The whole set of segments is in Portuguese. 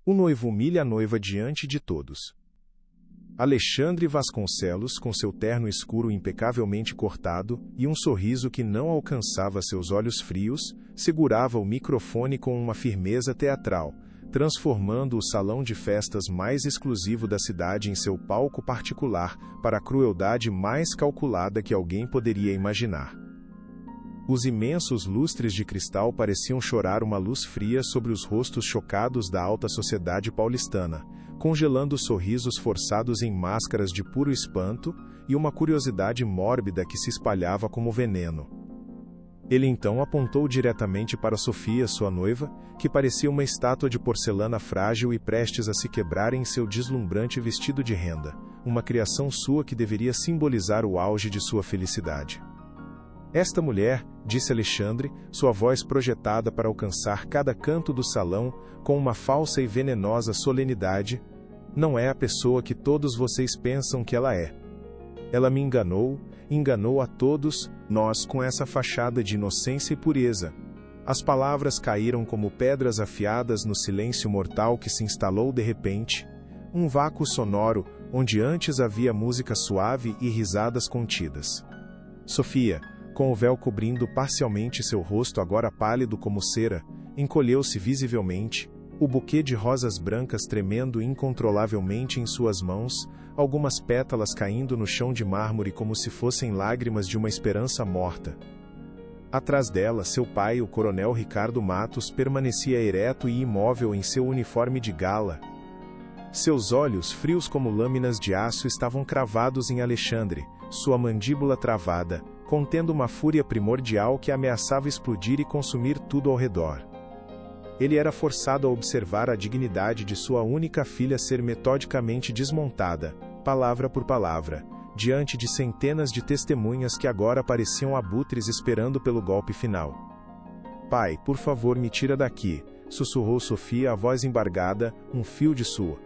O noivo humilha a noiva diante de todos. Alexandre Vasconcelos, com seu terno escuro impecavelmente cortado, e um sorriso que não alcançava seus olhos frios, segurava o microfone com uma firmeza teatral, transformando o salão de festas mais exclusivo da cidade em seu palco particular para a crueldade mais calculada que alguém poderia imaginar. Os imensos lustres de cristal pareciam chorar uma luz fria sobre os rostos chocados da alta sociedade paulistana, congelando sorrisos forçados em máscaras de puro espanto e uma curiosidade mórbida que se espalhava como veneno. Ele então apontou diretamente para Sofia, sua noiva, que parecia uma estátua de porcelana frágil e prestes a se quebrar em seu deslumbrante vestido de renda, uma criação sua que deveria simbolizar o auge de sua felicidade. Esta mulher, disse Alexandre, sua voz projetada para alcançar cada canto do salão, com uma falsa e venenosa solenidade, não é a pessoa que todos vocês pensam que ela é. Ela me enganou, enganou a todos, nós com essa fachada de inocência e pureza. As palavras caíram como pedras afiadas no silêncio mortal que se instalou de repente, um vácuo sonoro, onde antes havia música suave e risadas contidas. Sofia, com o véu cobrindo parcialmente seu rosto agora pálido como cera, encolheu-se visivelmente, o buquê de rosas brancas tremendo incontrolavelmente em suas mãos, algumas pétalas caindo no chão de mármore como se fossem lágrimas de uma esperança morta. Atrás dela, seu pai, o coronel Ricardo Matos, permanecia ereto e imóvel em seu uniforme de gala. Seus olhos, frios como lâminas de aço, estavam cravados em Alexandre, sua mandíbula travada, contendo uma fúria primordial que ameaçava explodir e consumir tudo ao redor. Ele era forçado a observar a dignidade de sua única filha ser metodicamente desmontada, palavra por palavra, diante de centenas de testemunhas que agora pareciam abutres esperando pelo golpe final. "Pai, por favor, me tira daqui", sussurrou Sofia, a voz embargada, um fio de sua,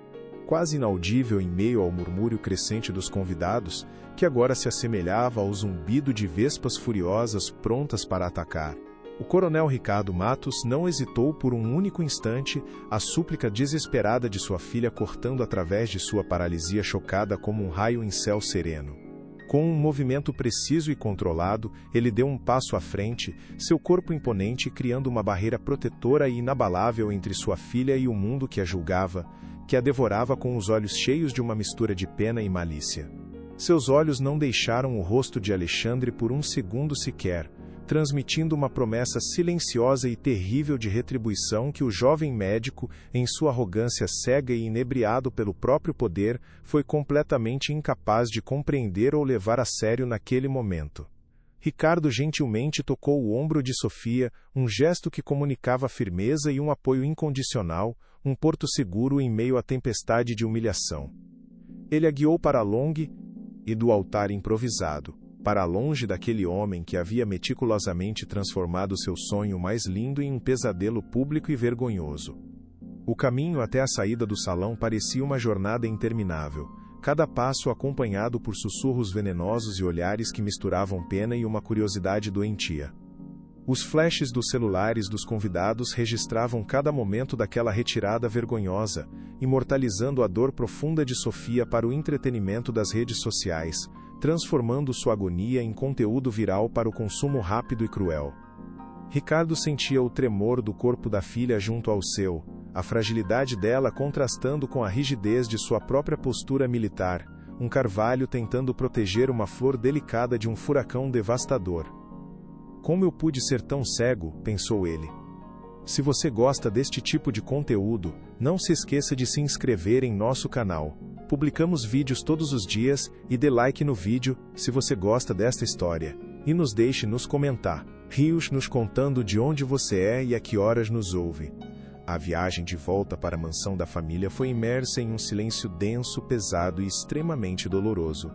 quase inaudível em meio ao murmúrio crescente dos convidados, que agora se assemelhava ao zumbido de vespas furiosas prontas para atacar. O coronel Ricardo Matos não hesitou por um único instante, a súplica desesperada de sua filha cortando através de sua paralisia chocada como um raio em céu sereno. Com um movimento preciso e controlado, ele deu um passo à frente, seu corpo imponente criando uma barreira protetora e inabalável entre sua filha e o mundo que a julgava, que a devorava com os olhos cheios de uma mistura de pena e malícia. Seus olhos não deixaram o rosto de Alexandre por um segundo sequer, transmitindo uma promessa silenciosa e terrível de retribuição que o jovem médico, em sua arrogância cega e inebriado pelo próprio poder, foi completamente incapaz de compreender ou levar a sério naquele momento. Ricardo gentilmente tocou o ombro de Sofia, um gesto que comunicava firmeza e um apoio incondicional, um porto seguro em meio à tempestade de humilhação. Ele a guiou para longe e do altar improvisado, para longe daquele homem que havia meticulosamente transformado seu sonho mais lindo em um pesadelo público e vergonhoso. O caminho até a saída do salão parecia uma jornada interminável, cada passo acompanhado por sussurros venenosos e olhares que misturavam pena e uma curiosidade doentia. Os flashes dos celulares dos convidados registravam cada momento daquela retirada vergonhosa, imortalizando a dor profunda de Sofia para o entretenimento das redes sociais, transformando sua agonia em conteúdo viral para o consumo rápido e cruel. Ricardo sentia o tremor do corpo da filha junto ao seu, a fragilidade dela contrastando com a rigidez de sua própria postura militar, um carvalho tentando proteger uma flor delicada de um furacão devastador. "Como eu pude ser tão cego?", pensou ele. Se você gosta deste tipo de conteúdo, não se esqueça de se inscrever em nosso canal. Publicamos vídeos todos os dias e dê like no vídeo se você gosta desta história. E nos deixe nos comentar, rios nos contando de onde você é e a que horas nos ouve. A viagem de volta para a mansão da família foi imersa em um silêncio denso, pesado e extremamente doloroso,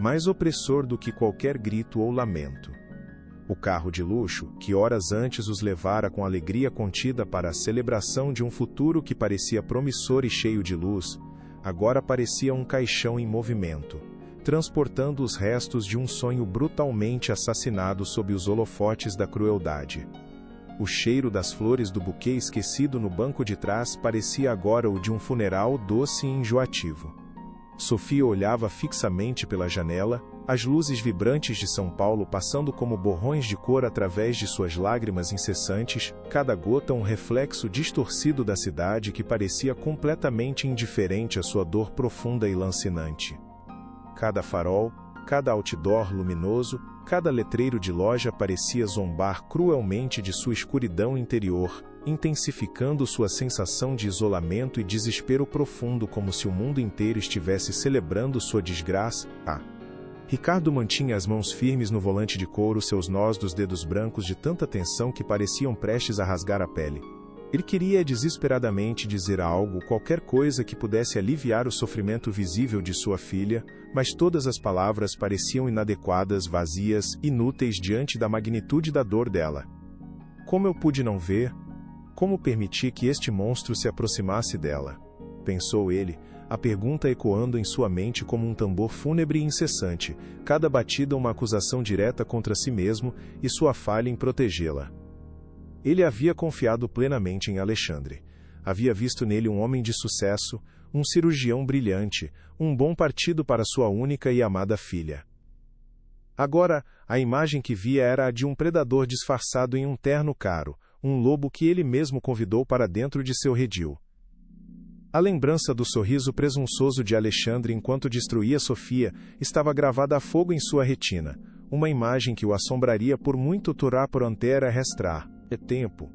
mais opressor do que qualquer grito ou lamento. O carro de luxo, que horas antes os levara com alegria contida para a celebração de um futuro que parecia promissor e cheio de luz, agora parecia um caixão em movimento, transportando os restos de um sonho brutalmente assassinado sob os holofotes da crueldade. O cheiro das flores do buquê esquecido no banco de trás parecia agora o de um funeral doce e enjoativo. Sofia olhava fixamente pela janela, as luzes vibrantes de São Paulo passando como borrões de cor através de suas lágrimas incessantes, cada gota um reflexo distorcido da cidade que parecia completamente indiferente à sua dor profunda e lancinante. Cada farol, cada outdoor luminoso, cada letreiro de loja parecia zombar cruelmente de sua escuridão interior, intensificando sua sensação de isolamento e desespero profundo, como se o mundo inteiro estivesse celebrando sua desgraça. Ricardo mantinha as mãos firmes no volante de couro, seus nós dos dedos brancos de tanta tensão que pareciam prestes a rasgar a pele. Ele queria desesperadamente dizer algo, qualquer coisa que pudesse aliviar o sofrimento visível de sua filha, mas todas as palavras pareciam inadequadas, vazias, inúteis diante da magnitude da dor dela. Como eu pude não ver? Como permitir que este monstro se aproximasse dela? Pensou ele, a pergunta ecoando em sua mente como um tambor fúnebre e incessante, cada batida uma acusação direta contra si mesmo e sua falha em protegê-la. Ele havia confiado plenamente em Alexandre. Havia visto nele um homem de sucesso, um cirurgião brilhante, um bom partido para sua única e amada filha. Agora, a imagem que via era a de um predador disfarçado em um terno caro, um lobo que ele mesmo convidou para dentro de seu redil. A lembrança do sorriso presunçoso de Alexandre enquanto destruía Sofia estava gravada a fogo em sua retina, uma imagem que o assombraria por muito turá por antera restrar. É tempo.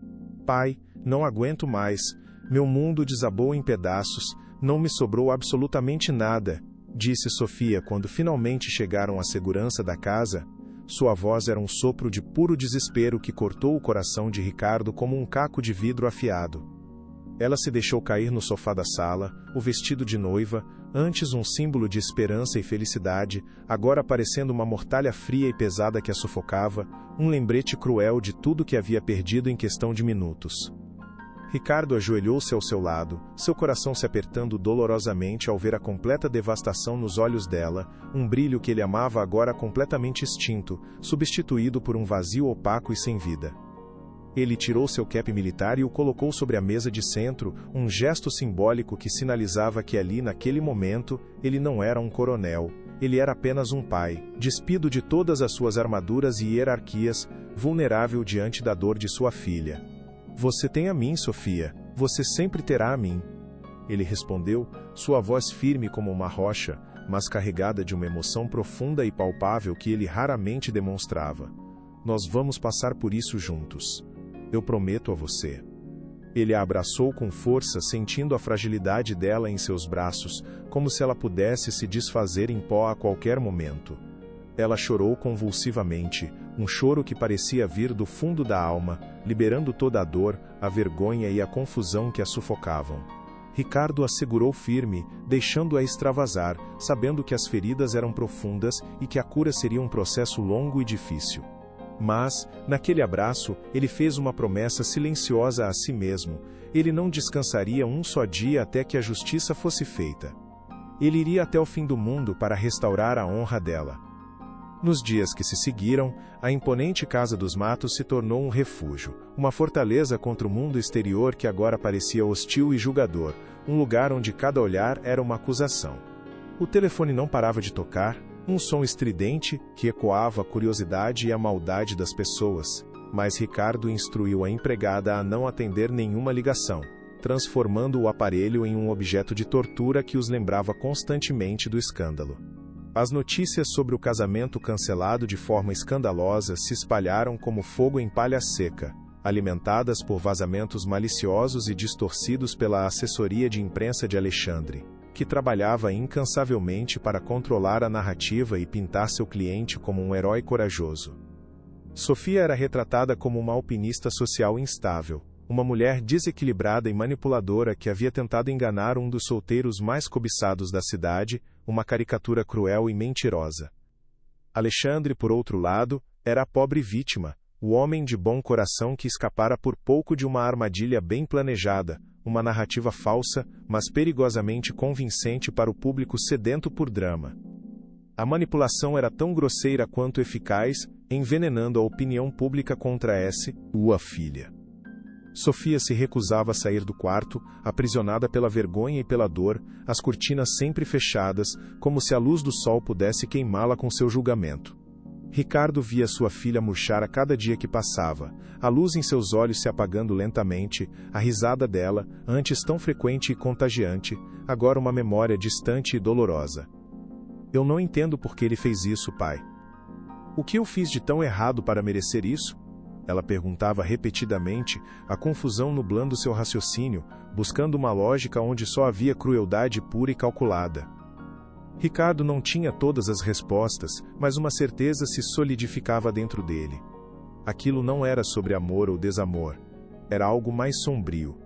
Pai, não aguento mais. Meu mundo desabou em pedaços, não me sobrou absolutamente nada, disse Sofia quando finalmente chegaram à segurança da casa. Sua voz era um sopro de puro desespero que cortou o coração de Ricardo como um caco de vidro afiado. Ela se deixou cair no sofá da sala, o vestido de noiva, antes um símbolo de esperança e felicidade, agora parecendo uma mortalha fria e pesada que a sufocava, um lembrete cruel de tudo que havia perdido em questão de minutos. Ricardo ajoelhou-se ao seu lado, seu coração se apertando dolorosamente ao ver a completa devastação nos olhos dela, um brilho que ele amava agora completamente extinto, substituído por um vazio opaco e sem vida. Ele tirou seu cap militar e o colocou sobre a mesa de centro, um gesto simbólico que sinalizava que ali naquele momento, ele não era um coronel, ele era apenas um pai, despido de todas as suas armaduras e hierarquias, vulnerável diante da dor de sua filha. Você tem a mim, Sofia, você sempre terá a mim. Ele respondeu, sua voz firme como uma rocha, mas carregada de uma emoção profunda e palpável que ele raramente demonstrava. Nós vamos passar por isso juntos. Eu prometo a você. Ele a abraçou com força, sentindo a fragilidade dela em seus braços, como se ela pudesse se desfazer em pó a qualquer momento. Ela chorou convulsivamente, um choro que parecia vir do fundo da alma, liberando toda a dor, a vergonha e a confusão que a sufocavam. Ricardo a segurou firme, deixando-a extravasar, sabendo que as feridas eram profundas e que a cura seria um processo longo e difícil. Mas, naquele abraço, ele fez uma promessa silenciosa a si mesmo. Ele não descansaria um só dia até que a justiça fosse feita. Ele iria até o fim do mundo para restaurar a honra dela. Nos dias que se seguiram, a imponente Casa dos Matos se tornou um refúgio, uma fortaleza contra o mundo exterior que agora parecia hostil e julgador, um lugar onde cada olhar era uma acusação. O telefone não parava de tocar, um som estridente que ecoava a curiosidade e a maldade das pessoas, mas Ricardo instruiu a empregada a não atender nenhuma ligação, transformando o aparelho em um objeto de tortura que os lembrava constantemente do escândalo. As notícias sobre o casamento cancelado de forma escandalosa se espalharam como fogo em palha seca, alimentadas por vazamentos maliciosos e distorcidos pela assessoria de imprensa de Alexandre, que trabalhava incansavelmente para controlar a narrativa e pintar seu cliente como um herói corajoso. Sofia era retratada como uma alpinista social instável, uma mulher desequilibrada e manipuladora que havia tentado enganar um dos solteiros mais cobiçados da cidade, uma caricatura cruel e mentirosa. Alexandre, por outro lado, era a pobre vítima, o homem de bom coração que escapara por pouco de uma armadilha bem planejada, uma narrativa falsa, mas perigosamente convincente para o público sedento por drama. A manipulação era tão grosseira quanto eficaz, envenenando a opinião pública contra sua filha. Sofia se recusava a sair do quarto, aprisionada pela vergonha e pela dor, as cortinas sempre fechadas, como se a luz do sol pudesse queimá-la com seu julgamento. Ricardo via sua filha murchar a cada dia que passava, a luz em seus olhos se apagando lentamente, a risada dela, antes tão frequente e contagiante, agora uma memória distante e dolorosa. Eu não entendo por que ele fez isso, pai. O que eu fiz de tão errado para merecer isso? Ela perguntava repetidamente, a confusão nublando seu raciocínio, buscando uma lógica onde só havia crueldade pura e calculada. Ricardo não tinha todas as respostas, mas uma certeza se solidificava dentro dele. Aquilo não era sobre amor ou desamor. Era algo mais sombrio.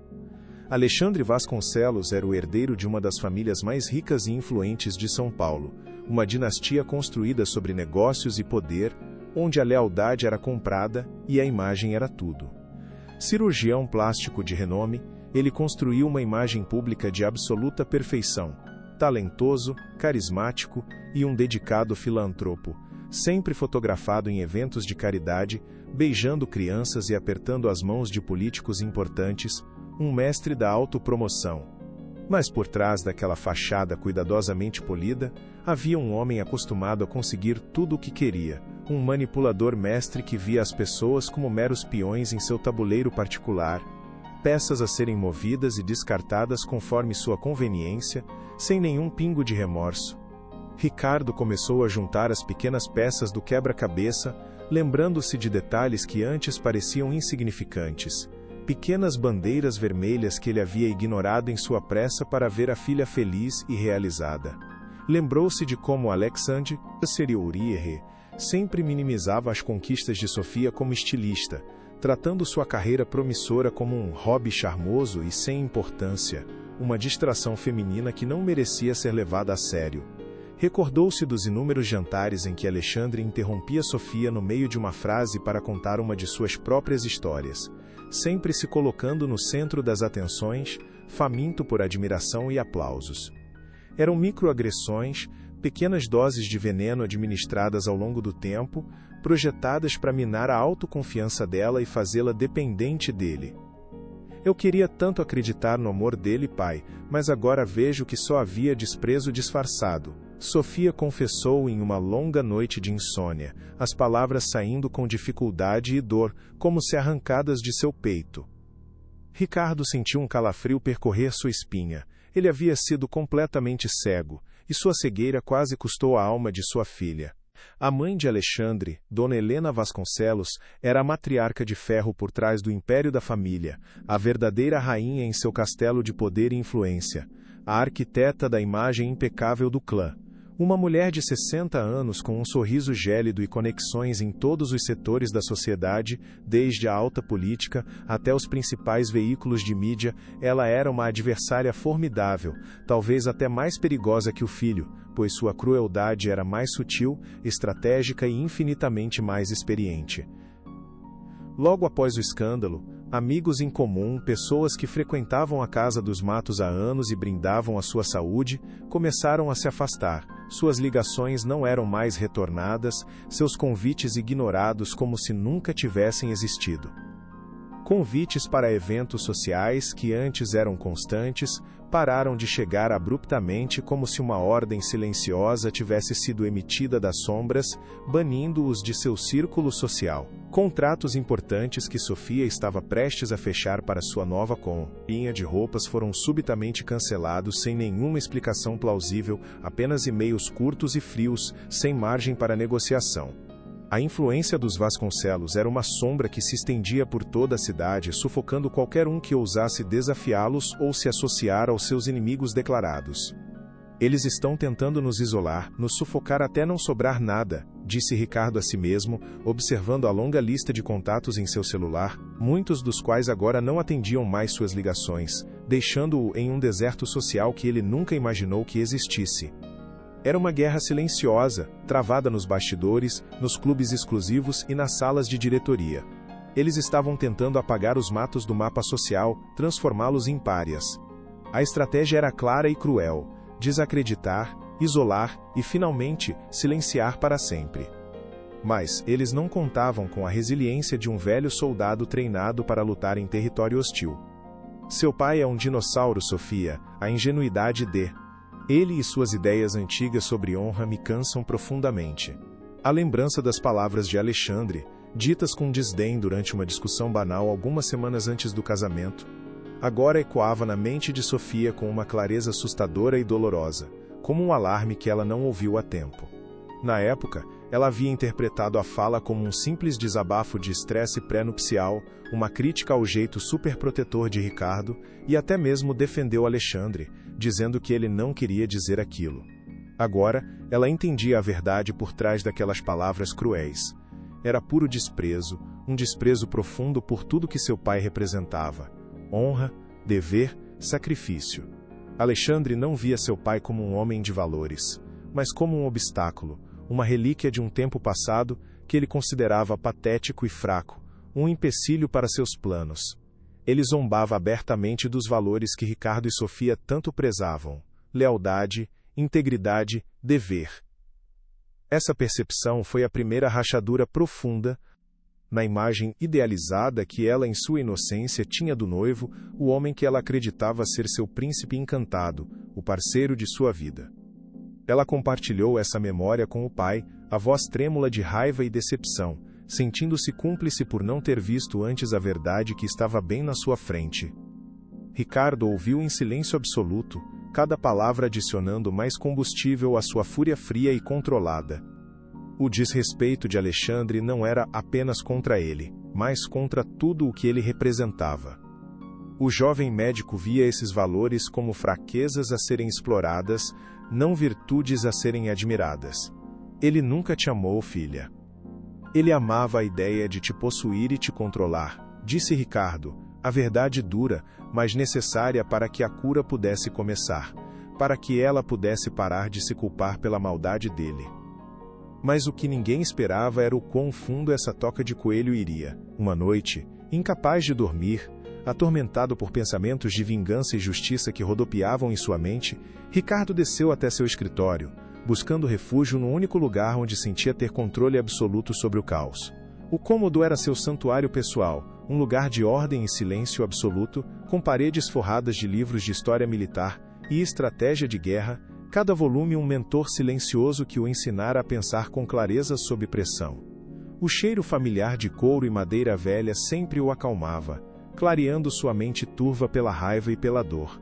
Alexandre Vasconcelos era o herdeiro de uma das famílias mais ricas e influentes de São Paulo, uma dinastia construída sobre negócios e poder, onde a lealdade era comprada e a imagem era tudo. Cirurgião plástico de renome, ele construiu uma imagem pública de absoluta perfeição, talentoso, carismático e um dedicado filantropo, sempre fotografado em eventos de caridade, beijando crianças e apertando as mãos de políticos importantes, um mestre da autopromoção. Mas por trás daquela fachada cuidadosamente polida, havia um homem acostumado a conseguir tudo o que queria, um manipulador mestre que via as pessoas como meros peões em seu tabuleiro particular, peças a serem movidas e descartadas conforme sua conveniência, sem nenhum pingo de remorso. Ricardo começou a juntar as pequenas peças do quebra-cabeça, lembrando-se de detalhes que antes pareciam insignificantes, pequenas bandeiras vermelhas que ele havia ignorado em sua pressa para ver a filha feliz e realizada. Lembrou-se de como Alexandre Seriourier sempre minimizava as conquistas de Sofia como estilista, tratando sua carreira promissora como um hobby charmoso e sem importância, uma distração feminina que não merecia ser levada a sério. Recordou-se dos inúmeros jantares em que Alexandre interrompia Sofia no meio de uma frase para contar uma de suas próprias histórias, sempre se colocando no centro das atenções, faminto por admiração e aplausos. Eram microagressões, pequenas doses de veneno administradas ao longo do tempo, projetadas para minar a autoconfiança dela e fazê-la dependente dele. Eu queria tanto acreditar no amor dele, pai, mas agora vejo que só havia desprezo disfarçado. Sofia confessou em uma longa noite de insônia, as palavras saindo com dificuldade e dor, como se arrancadas de seu peito. Ricardo sentiu um calafrio percorrer sua espinha. Ele havia sido completamente cego, e sua cegueira quase custou a alma de sua filha. A mãe de Alexandre, Dona Helena Vasconcelos, era a matriarca de ferro por trás do império da família, a verdadeira rainha em seu castelo de poder e influência, a arquiteta da imagem impecável do clã. Uma mulher de 60 anos com um sorriso gélido e conexões em todos os setores da sociedade, desde a alta política até os principais veículos de mídia, ela era uma adversária formidável, talvez até mais perigosa que o filho, pois sua crueldade era mais sutil, estratégica e infinitamente mais experiente. Logo após o escândalo, amigos em comum, pessoas que frequentavam a Casa dos Matos há anos e brindavam a sua saúde, começaram a se afastar. Suas ligações não eram mais retornadas, seus convites ignorados como se nunca tivessem existido. Convites para eventos sociais que antes eram constantes, pararam de chegar abruptamente como se uma ordem silenciosa tivesse sido emitida das sombras, banindo-os de seu círculo social. Contratos importantes que Sofia estava prestes a fechar para sua nova linha de roupas foram subitamente cancelados sem nenhuma explicação plausível, apenas e-mails curtos e frios, sem margem para negociação. A influência dos Vasconcelos era uma sombra que se estendia por toda a cidade, sufocando qualquer um que ousasse desafiá-los ou se associar aos seus inimigos declarados. Eles estão tentando nos isolar, nos sufocar até não sobrar nada, disse Ricardo a si mesmo, observando a longa lista de contatos em seu celular, muitos dos quais agora não atendiam mais suas ligações, deixando-o em um deserto social que ele nunca imaginou que existisse. Era uma guerra silenciosa, travada nos bastidores, nos clubes exclusivos e nas salas de diretoria. Eles estavam tentando apagar os matos do mapa social, transformá-los em párias. A estratégia era clara e cruel: desacreditar, isolar e, finalmente, silenciar para sempre. Mas eles não contavam com a resiliência de um velho soldado treinado para lutar em território hostil. Seu pai é um dinossauro, Sofia, a ingenuidade de... Ele e suas ideias antigas sobre honra me cansam profundamente. A lembrança das palavras de Alexandre, ditas com desdém durante uma discussão banal algumas semanas antes do casamento, agora ecoava na mente de Sofia com uma clareza assustadora e dolorosa, como um alarme que ela não ouviu a tempo. Na época, ela havia interpretado a fala como um simples desabafo de estresse pré-nupcial, uma crítica ao jeito superprotetor de Ricardo, e até mesmo defendeu Alexandre, dizendo que ele não queria dizer aquilo. Agora, ela entendia a verdade por trás daquelas palavras cruéis. Era puro desprezo, um desprezo profundo por tudo que seu pai representava: honra, dever, sacrifício. Alexandre não via seu pai como um homem de valores, mas como um obstáculo, uma relíquia de um tempo passado que ele considerava patético e fraco, um empecilho para seus planos. Ele zombava abertamente dos valores que Ricardo e Sofia tanto prezavam: lealdade, integridade, dever. Essa percepção foi a primeira rachadura profunda na imagem idealizada que ela, em sua inocência, tinha do noivo, o homem que ela acreditava ser seu príncipe encantado, o parceiro de sua vida. Ela compartilhou essa memória com o pai, a voz trêmula de raiva e decepção, sentindo-se cúmplice por não ter visto antes a verdade que estava bem na sua frente. Ricardo ouviu em silêncio absoluto, cada palavra adicionando mais combustível à sua fúria fria e controlada. O desrespeito de Alexandre não era apenas contra ele, mas contra tudo o que ele representava. O jovem médico via esses valores como fraquezas a serem exploradas, não virtudes a serem admiradas. Ele nunca te amou, filha. Ele amava a ideia de te possuir e te controlar, disse Ricardo, a verdade dura, mas necessária para que a cura pudesse começar, para que ela pudesse parar de se culpar pela maldade dele. Mas o que ninguém esperava era o quão fundo essa toca de coelho iria. Uma noite, incapaz de dormir, atormentado por pensamentos de vingança e justiça que rodopiavam em sua mente, Ricardo desceu até seu escritório, buscando refúgio no único lugar onde sentia ter controle absoluto sobre o caos. O cômodo era seu santuário pessoal, um lugar de ordem e silêncio absoluto, com paredes forradas de livros de história militar e estratégia de guerra, cada volume um mentor silencioso que o ensinara a pensar com clareza sob pressão. O cheiro familiar de couro e madeira velha sempre o acalmava, clareando sua mente turva pela raiva e pela dor.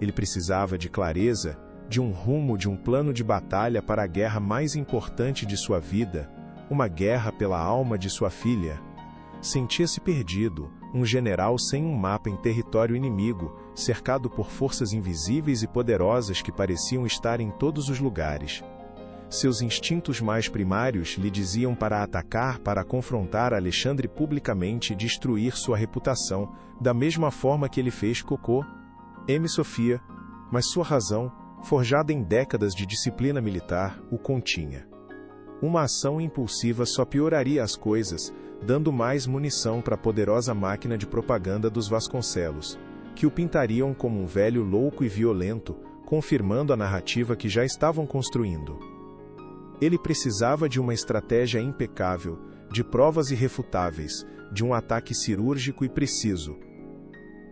Ele precisava de clareza, de um rumo, de um plano de batalha para a guerra mais importante de sua vida, uma guerra pela alma de sua filha. Sentia-se perdido, um general sem um mapa em território inimigo, cercado por forças invisíveis e poderosas que pareciam estar em todos os lugares. Seus instintos mais primários lhe diziam para atacar, para confrontar Alexandre publicamente e destruir sua reputação, da mesma forma que ele fez Cocô, Sofia, mas sua razão, forjada em décadas de disciplina militar, o continha. Uma ação impulsiva só pioraria as coisas, dando mais munição para a poderosa máquina de propaganda dos Vasconcelos, que o pintariam como um velho louco e violento, confirmando a narrativa que já estavam construindo. Ele precisava de uma estratégia impecável, de provas irrefutáveis, de um ataque cirúrgico e preciso.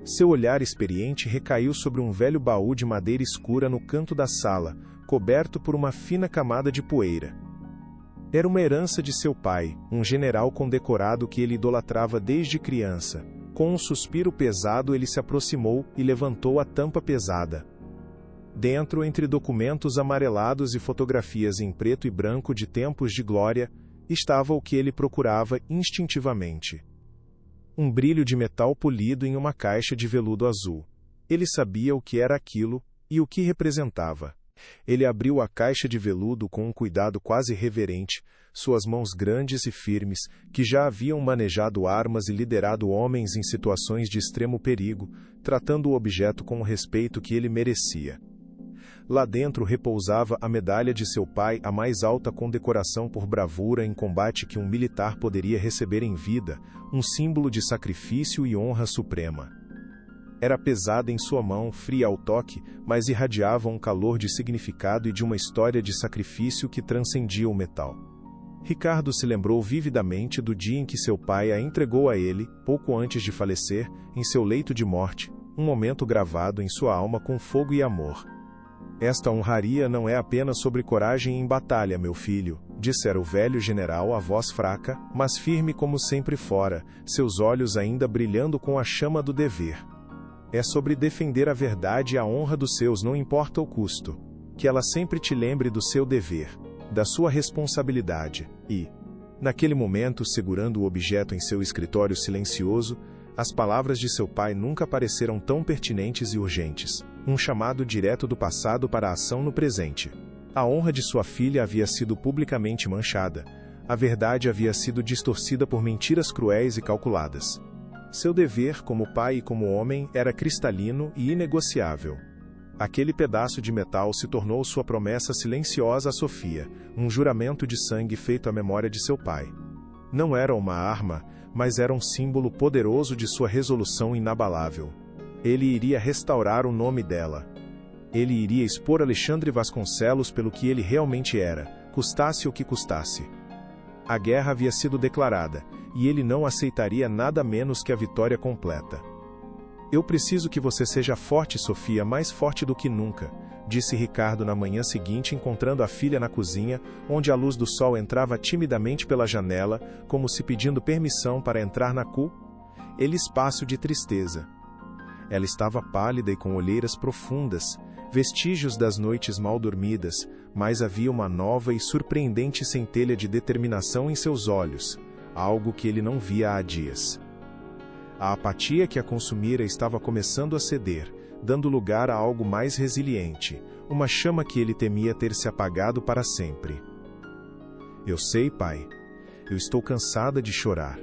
Seu olhar experiente recaiu sobre um velho baú de madeira escura no canto da sala, coberto por uma fina camada de poeira. Era uma herança de seu pai, um general condecorado que ele idolatrava desde criança. Com um suspiro pesado ele se aproximou e levantou a tampa pesada. Dentro, entre documentos amarelados e fotografias em preto e branco de tempos de glória, estava o que ele procurava instintivamente. Um brilho de metal polido em uma caixa de veludo azul. Ele sabia o que era aquilo e o que representava. Ele abriu a caixa de veludo com um cuidado quase reverente, suas mãos grandes e firmes, que já haviam manejado armas e liderado homens em situações de extremo perigo, tratando o objeto com o respeito que ele merecia. Lá dentro repousava a medalha de seu pai, a mais alta condecoração por bravura em combate que um militar poderia receber em vida, um símbolo de sacrifício e honra suprema. Era pesada em sua mão, fria ao toque, mas irradiava um calor de significado e de uma história de sacrifício que transcendia o metal. Ricardo se lembrou vividamente do dia em que seu pai a entregou a ele, pouco antes de falecer, em seu leito de morte, um momento gravado em sua alma com fogo e amor. Esta honraria não é apenas sobre coragem em batalha, meu filho, dissera o velho general a voz fraca, mas firme como sempre fora, seus olhos ainda brilhando com a chama do dever. É sobre defender a verdade e a honra dos seus, não importa o custo. Que ela sempre te lembre do seu dever, da sua responsabilidade, e, naquele momento, segurando o objeto em seu escritório silencioso, as palavras de seu pai nunca pareceram tão pertinentes e urgentes. Um chamado direto do passado para a ação no presente. A honra de sua filha havia sido publicamente manchada. A verdade havia sido distorcida por mentiras cruéis e calculadas. Seu dever, como pai e como homem, era cristalino e inegociável. Aquele pedaço de metal se tornou sua promessa silenciosa a Sofia, um juramento de sangue feito à memória de seu pai. Não era uma arma, mas era um símbolo poderoso de sua resolução inabalável. Ele iria restaurar o nome dela. Ele iria expor Alexandre Vasconcelos pelo que ele realmente era, custasse o que custasse. A guerra havia sido declarada, e ele não aceitaria nada menos que a vitória completa. Eu preciso que você seja forte, Sofia, mais forte do que nunca, disse Ricardo na manhã seguinte, encontrando a filha na cozinha, onde a luz do sol entrava timidamente pela janela, como se pedindo permissão para entrar na ele espaço de tristeza. Ela estava pálida e com olheiras profundas, vestígios das noites mal dormidas, mas havia uma nova e surpreendente centelha de determinação em seus olhos, algo que ele não via há dias. A apatia que a consumira estava começando a ceder, dando lugar a algo mais resiliente, uma chama que ele temia ter se apagado para sempre. Eu sei, pai. Eu estou cansada de chorar.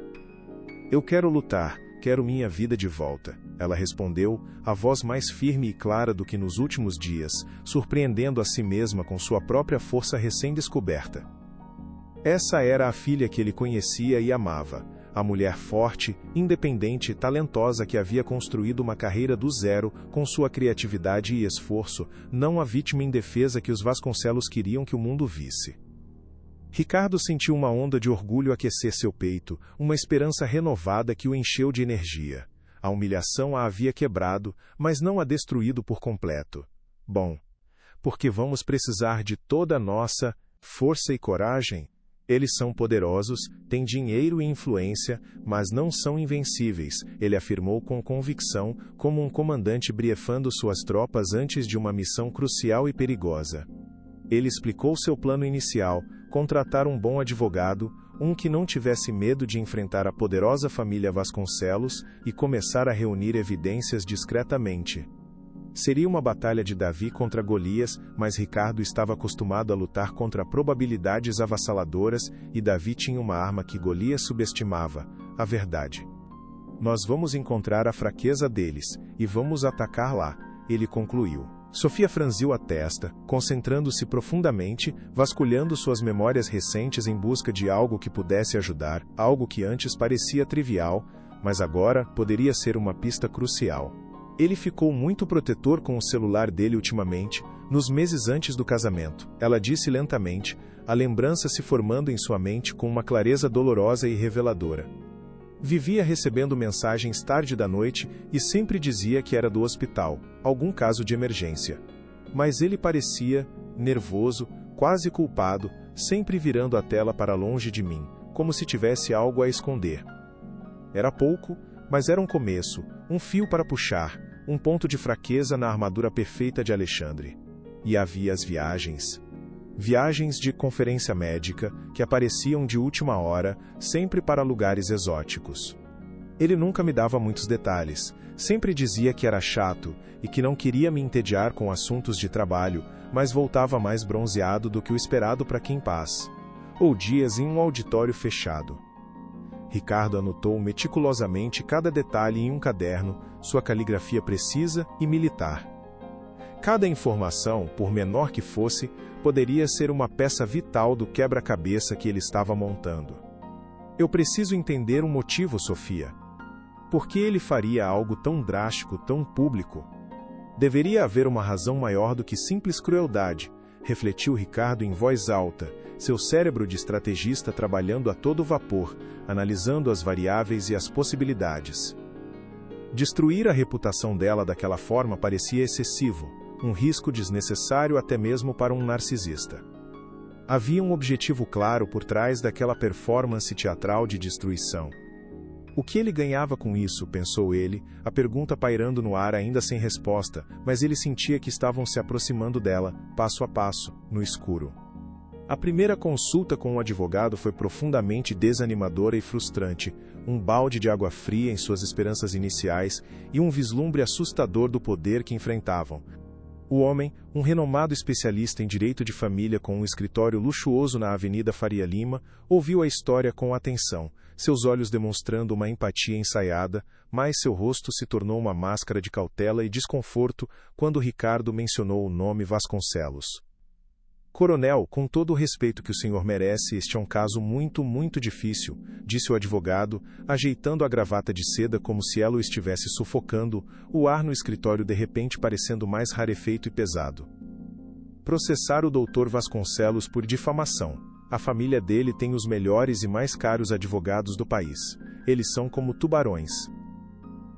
Eu quero lutar, quero minha vida de volta, ela respondeu, a voz mais firme e clara do que nos últimos dias, surpreendendo a si mesma com sua própria força recém-descoberta. Essa era a filha que ele conhecia e amava, a mulher forte, independente e talentosa que havia construído uma carreira do zero com sua criatividade e esforço, não a vítima indefesa que os Vasconcelos queriam que o mundo visse. Ricardo sentiu uma onda de orgulho aquecer seu peito, uma esperança renovada que o encheu de energia. A humilhação a havia quebrado, mas não a destruído por completo. Bom, porque vamos precisar de toda a nossa força e coragem? Eles são poderosos, têm dinheiro e influência, mas não são invencíveis, ele afirmou com convicção, como um comandante briefando suas tropas antes de uma missão crucial e perigosa. Ele explicou seu plano inicial, contratar um bom advogado, um que não tivesse medo de enfrentar a poderosa família Vasconcelos e começar a reunir evidências discretamente. Seria uma batalha de Davi contra Golias, mas Ricardo estava acostumado a lutar contra probabilidades avassaladoras e Davi tinha uma arma que Golias subestimava, a verdade. Nós vamos encontrar a fraqueza deles, e vamos atacar lá, ele concluiu. Sofia franziu a testa, concentrando-se profundamente, vasculhando suas memórias recentes em busca de algo que pudesse ajudar, algo que antes parecia trivial, mas agora poderia ser uma pista crucial. Ele ficou muito protetor com o celular dele ultimamente, nos meses antes do casamento, ela disse lentamente, a lembrança se formando em sua mente com uma clareza dolorosa e reveladora. Vivia recebendo mensagens tarde da noite e sempre dizia que era do hospital, algum caso de emergência. Mas ele parecia, nervoso, quase culpado, sempre virando a tela para longe de mim, como se tivesse algo a esconder. Era pouco, mas era um começo, um fio para puxar, um ponto de fraqueza na armadura perfeita de Alexandre. E havia as viagens. Viagens de conferência médica, que apareciam de última hora, sempre para lugares exóticos. Ele nunca me dava muitos detalhes, sempre dizia que era chato e que não queria me entediar com assuntos de trabalho, mas voltava mais bronzeado do que o esperado para quem paz. Ou dias em um auditório fechado. Ricardo anotou meticulosamente cada detalhe em um caderno, sua caligrafia precisa e militar. Cada informação, por menor que fosse, poderia ser uma peça vital do quebra-cabeça que ele estava montando. Eu preciso entender o motivo, Sofia. Por que ele faria algo tão drástico, tão público? Deveria haver uma razão maior do que simples crueldade, refletiu Ricardo em voz alta, seu cérebro de estrategista trabalhando a todo vapor, analisando as variáveis e as possibilidades. Destruir a reputação dela daquela forma parecia excessivo, um risco desnecessário até mesmo para um narcisista. Havia um objetivo claro por trás daquela performance teatral de destruição. O que ele ganhava com isso, pensou ele, a pergunta pairando no ar ainda sem resposta, mas ele sentia que estavam se aproximando dela, passo a passo, no escuro. A primeira consulta com o advogado foi profundamente desanimadora e frustrante, um balde de água fria em suas esperanças iniciais e um vislumbre assustador do poder que enfrentavam. O homem, um renomado especialista em direito de família com um escritório luxuoso na Avenida Faria Lima, ouviu a história com atenção, seus olhos demonstrando uma empatia ensaiada, mas seu rosto se tornou uma máscara de cautela e desconforto quando Ricardo mencionou o nome Vasconcelos. Coronel, com todo o respeito que o senhor merece, este é um caso muito, muito difícil, disse o advogado, ajeitando a gravata de seda como se ela o estivesse sufocando, o ar no escritório de repente parecendo mais rarefeito e pesado. Processar o Dr. Vasconcelos por difamação. A família dele tem os melhores e mais caros advogados do país. Eles são como tubarões.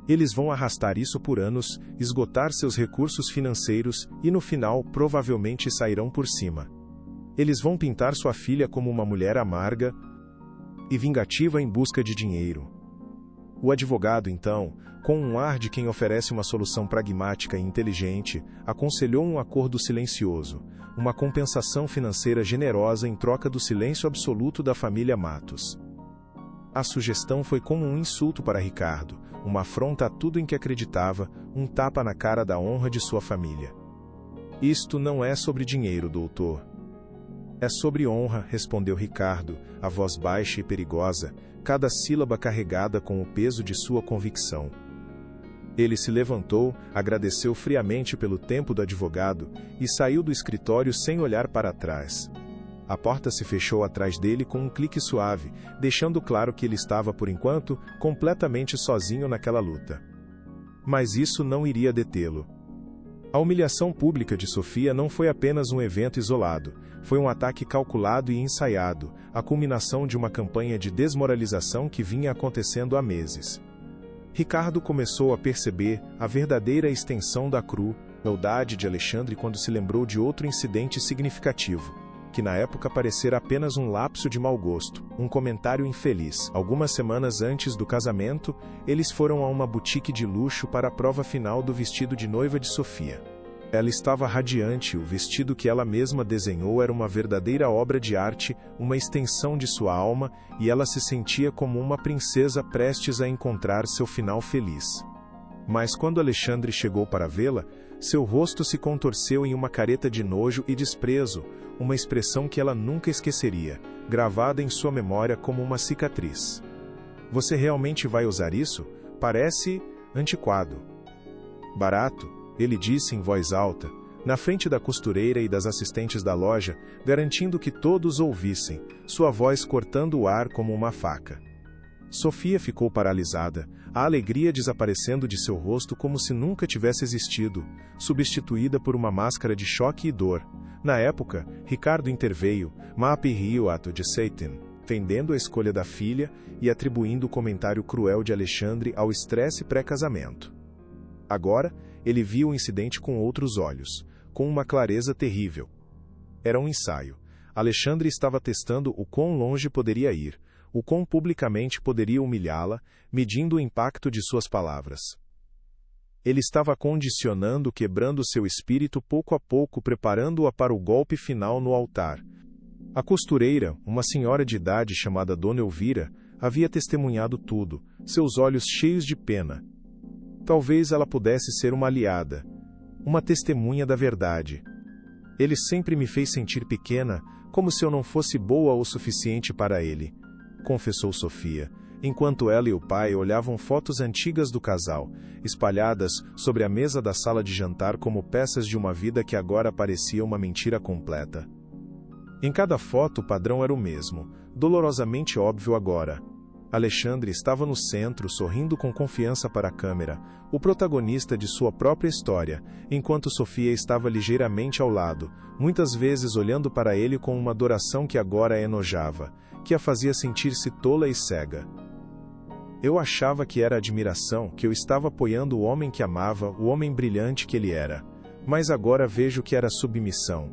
Eles vão arrastar isso por anos, esgotar seus recursos financeiros e no final provavelmente sairão por cima. Eles vão pintar sua filha como uma mulher amarga e vingativa em busca de dinheiro. O advogado, então, com um ar de quem oferece uma solução pragmática e inteligente, aconselhou um acordo silencioso, uma compensação financeira generosa em troca do silêncio absoluto da família Matos. A sugestão foi como um insulto para Ricardo, uma afronta a tudo em que acreditava, um tapa na cara da honra de sua família. Isto não é sobre dinheiro, doutor. É sobre honra, respondeu Ricardo, a voz baixa e perigosa, cada sílaba carregada com o peso de sua convicção. Ele se levantou, agradeceu friamente pelo tempo do advogado e saiu do escritório sem olhar para trás. A porta se fechou atrás dele com um clique suave, deixando claro que ele estava, por enquanto, completamente sozinho naquela luta. Mas isso não iria detê-lo. A humilhação pública de Sofia não foi apenas um evento isolado, foi um ataque calculado e ensaiado, a culminação de uma campanha de desmoralização que vinha acontecendo há meses. Ricardo começou a perceber a verdadeira extensão da crueldade de Alexandre quando se lembrou de outro incidente significativo, que na época parecera apenas um lapso de mau gosto, um comentário infeliz. Algumas semanas antes do casamento, eles foram a uma boutique de luxo para a prova final do vestido de noiva de Sofia. Ela estava radiante, o vestido que ela mesma desenhou era uma verdadeira obra de arte, uma extensão de sua alma, e ela se sentia como uma princesa prestes a encontrar seu final feliz. Mas quando Alexandre chegou para vê-la, seu rosto se contorceu em uma careta de nojo e desprezo, uma expressão que ela nunca esqueceria, gravada em sua memória como uma cicatriz. Você realmente vai usar isso? Parece antiquado. Barato, ele disse em voz alta, na frente da costureira e das assistentes da loja, garantindo que todos ouvissem, sua voz cortando o ar como uma faca. Sofia ficou paralisada, a alegria desaparecendo de seu rosto como se nunca tivesse existido, substituída por uma máscara de choque e dor. Na época, Ricardo interveio, Mapi riu ato de Satan, defendendo a escolha da filha e atribuindo o comentário cruel de Alexandre ao estresse pré-casamento. Agora, ele viu o incidente com outros olhos, com uma clareza terrível. Era um ensaio. Alexandre estava testando o quão longe poderia ir, o quão publicamente poderia humilhá-la, medindo o impacto de suas palavras. Ele estava condicionando, quebrando seu espírito pouco a pouco, preparando-a para o golpe final no altar. A costureira, uma senhora de idade chamada Dona Elvira, havia testemunhado tudo, seus olhos cheios de pena. Talvez ela pudesse ser uma aliada, uma testemunha da verdade. Ele sempre me fez sentir pequena, como se eu não fosse boa o suficiente para ele, confessou Sofia, enquanto ela e o pai olhavam fotos antigas do casal, espalhadas sobre a mesa da sala de jantar como peças de uma vida que agora parecia uma mentira completa. Em cada foto o padrão era o mesmo, dolorosamente óbvio agora. Alexandre estava no centro, sorrindo com confiança para a câmera, o protagonista de sua própria história, enquanto Sofia estava ligeiramente ao lado, muitas vezes olhando para ele com uma adoração que agora a enojava, que a fazia sentir-se tola e cega. Eu achava que era admiração, que eu estava apoiando o homem que amava, o homem brilhante que ele era. Mas agora vejo que era submissão.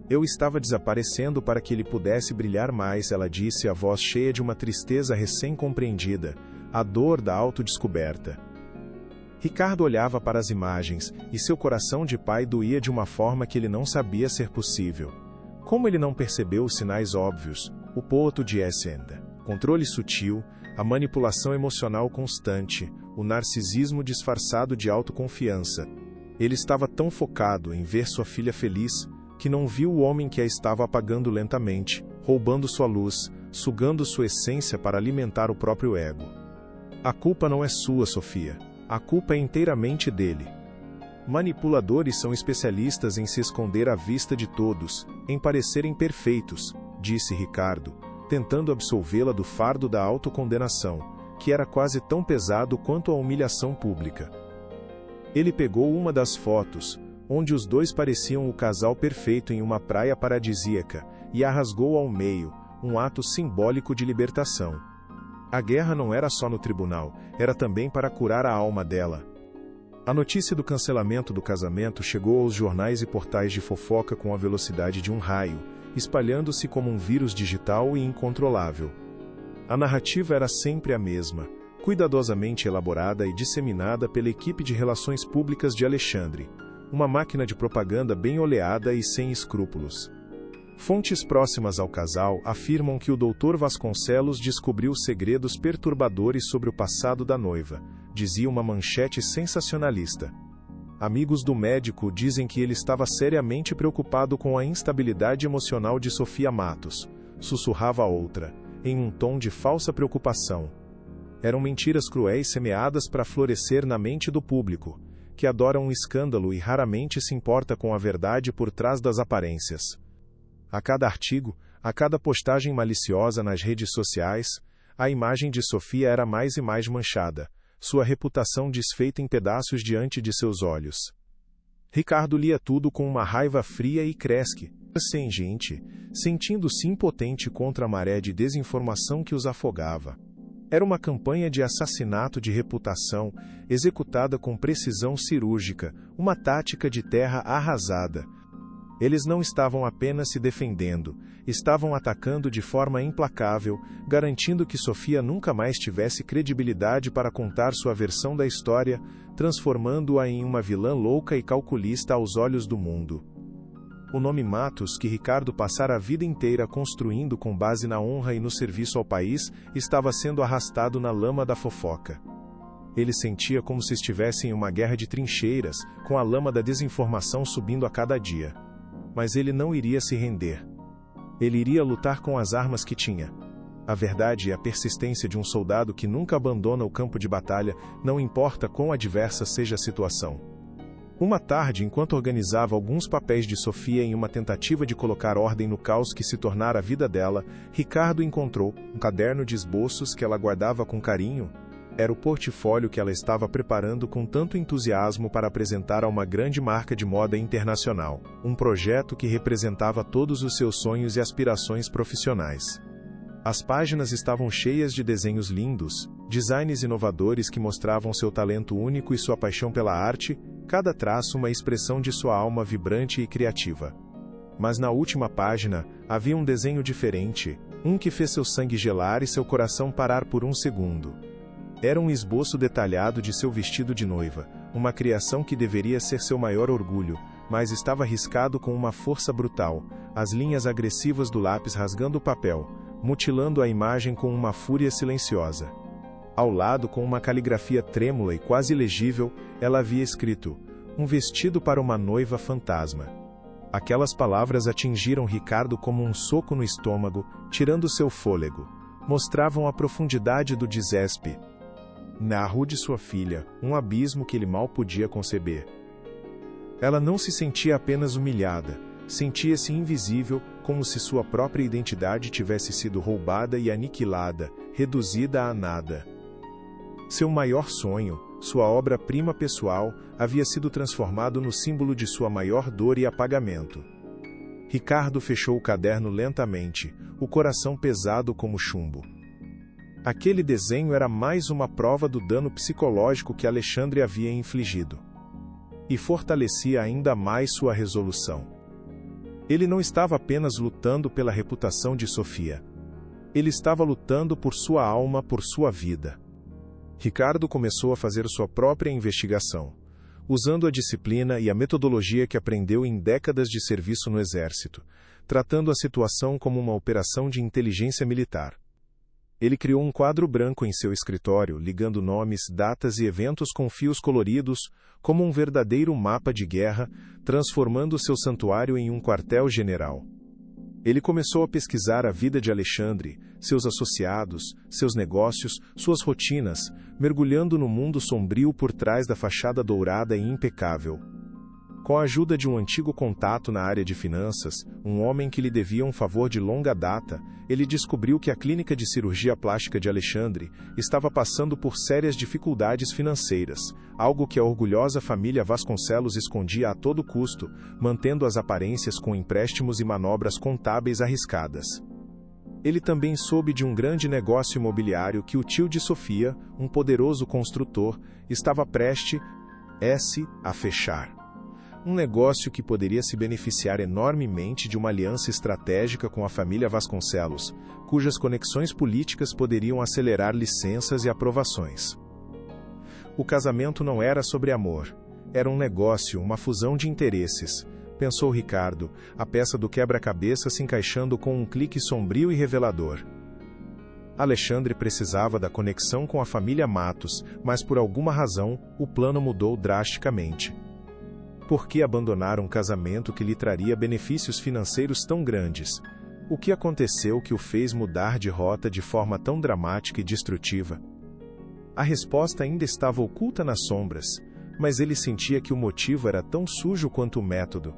Eu estava desaparecendo para que ele pudesse brilhar mais, ela disse, a voz cheia de uma tristeza recém-compreendida, a dor da autodescoberta. Ricardo olhava para as imagens, e seu coração de pai doía de uma forma que ele não sabia ser possível. Como ele não percebeu os sinais óbvios, o poto de Essenda, controle sutil, a manipulação emocional constante, o narcisismo disfarçado de autoconfiança. Ele estava tão focado em ver sua filha feliz, que não viu o homem que a estava apagando lentamente, roubando sua luz, sugando sua essência para alimentar o próprio ego. A culpa não é sua, Sofia. A culpa é inteiramente dele. Manipuladores são especialistas em se esconder à vista de todos, em parecerem perfeitos, disse Ricardo, tentando absolvê-la do fardo da autocondenação, que era quase tão pesado quanto a humilhação pública. Ele pegou uma das fotos, onde os dois pareciam o casal perfeito em uma praia paradisíaca, e a rasgou ao meio, um ato simbólico de libertação. A guerra não era só no tribunal, era também para curar a alma dela. A notícia do cancelamento do casamento chegou aos jornais e portais de fofoca com a velocidade de um raio, espalhando-se como um vírus digital e incontrolável. A narrativa era sempre a mesma, cuidadosamente elaborada e disseminada pela equipe de relações públicas de Alexandre, uma máquina de propaganda bem oleada e sem escrúpulos. Fontes próximas ao casal afirmam que o Dr. Vasconcelos descobriu segredos perturbadores sobre o passado da noiva, dizia uma manchete sensacionalista. Amigos do médico dizem que ele estava seriamente preocupado com a instabilidade emocional de Sofia Matos, sussurrava outra, em um tom de falsa preocupação. Eram mentiras cruéis semeadas para florescer na mente do público, que adora um escândalo e raramente se importa com a verdade por trás das aparências. A cada artigo, a cada postagem maliciosa nas redes sociais, a imagem de Sofia era mais e mais manchada, sua reputação desfeita em pedaços diante de seus olhos. Ricardo lia tudo com uma raiva fria e cresque, sem gente, sentindo-se impotente contra a maré de desinformação que os afogava. Era uma campanha de assassinato de reputação, executada com precisão cirúrgica, uma tática de terra arrasada. Eles não estavam apenas se defendendo, estavam atacando de forma implacável, garantindo que Sofia nunca mais tivesse credibilidade para contar sua versão da história, transformando-a em uma vilã louca e calculista aos olhos do mundo. O nome Matos, que Ricardo passara a vida inteira construindo com base na honra e no serviço ao país, estava sendo arrastado na lama da fofoca. Ele sentia como se estivesse em uma guerra de trincheiras, com a lama da desinformação subindo a cada dia. Mas ele não iria se render. Ele iria lutar com as armas que tinha. A verdade é a persistência de um soldado que nunca abandona o campo de batalha, não importa quão adversa seja a situação. Uma tarde, enquanto organizava alguns papéis de Sofia em uma tentativa de colocar ordem no caos que se tornara a vida dela, Ricardo encontrou um caderno de esboços que ela guardava com carinho. Era o portfólio que ela estava preparando com tanto entusiasmo para apresentar a uma grande marca de moda internacional, um projeto que representava todos os seus sonhos e aspirações profissionais. As páginas estavam cheias de desenhos lindos, designs inovadores que mostravam seu talento único e sua paixão pela arte, cada traço uma expressão de sua alma vibrante e criativa. Mas na última página, havia um desenho diferente, um que fez seu sangue gelar e seu coração parar por um segundo. Era um esboço detalhado de seu vestido de noiva, uma criação que deveria ser seu maior orgulho, mas estava riscado com uma força brutal, as linhas agressivas do lápis rasgando o papel, mutilando a imagem com uma fúria silenciosa. Ao lado, com uma caligrafia trêmula e quase ilegível, ela havia escrito: "Um vestido para uma noiva fantasma." Aquelas palavras atingiram Ricardo como um soco no estômago, tirando seu fôlego. Mostravam a profundidade do desespe. Na rua de sua filha, um abismo que ele mal podia conceber. Ela não se sentia apenas humilhada, Sentia-se invisível, como se sua própria identidade tivesse sido roubada e aniquilada, reduzida a nada. Seu maior sonho, sua obra-prima pessoal, havia sido transformado no símbolo de sua maior dor e apagamento. Ricardo fechou o caderno lentamente, o coração pesado como chumbo. Aquele desenho era mais uma prova do dano psicológico que Alexandre havia infligido. E fortalecia ainda mais sua resolução. Ele não estava apenas lutando pela reputação de Sofia. Ele estava lutando por sua alma, por sua vida. Ricardo começou a fazer sua própria investigação, usando a disciplina e a metodologia que aprendeu em décadas de serviço no Exército, tratando a situação como uma operação de inteligência militar. Ele criou um quadro branco em seu escritório, ligando nomes, datas e eventos com fios coloridos, como um verdadeiro mapa de guerra, transformando seu santuário em um quartel-general. Ele começou a pesquisar a vida de Alexandre, seus associados, seus negócios, suas rotinas, mergulhando no mundo sombrio por trás da fachada dourada e impecável. Com a ajuda de um antigo contato na área de finanças, um homem que lhe devia um favor de longa data, ele descobriu que a clínica de cirurgia plástica de Alexandre estava passando por sérias dificuldades financeiras, algo que a orgulhosa família Vasconcelos escondia a todo custo, mantendo as aparências com empréstimos e manobras contábeis arriscadas. Ele também soube de um grande negócio imobiliário que o tio de Sofia, um poderoso construtor, estava prestes a fechar. Um negócio que poderia se beneficiar enormemente de uma aliança estratégica com a família Vasconcelos, cujas conexões políticas poderiam acelerar licenças e aprovações. O casamento não era sobre amor. Era um negócio, uma fusão de interesses, pensou Ricardo, a peça do quebra-cabeça se encaixando com um clique sombrio e revelador. Alexandre precisava da conexão com a família Matos, mas por alguma razão, o plano mudou drasticamente. Por que abandonar um casamento que lhe traria benefícios financeiros tão grandes? O que aconteceu que o fez mudar de rota de forma tão dramática e destrutiva? A resposta ainda estava oculta nas sombras, mas ele sentia que o motivo era tão sujo quanto o método.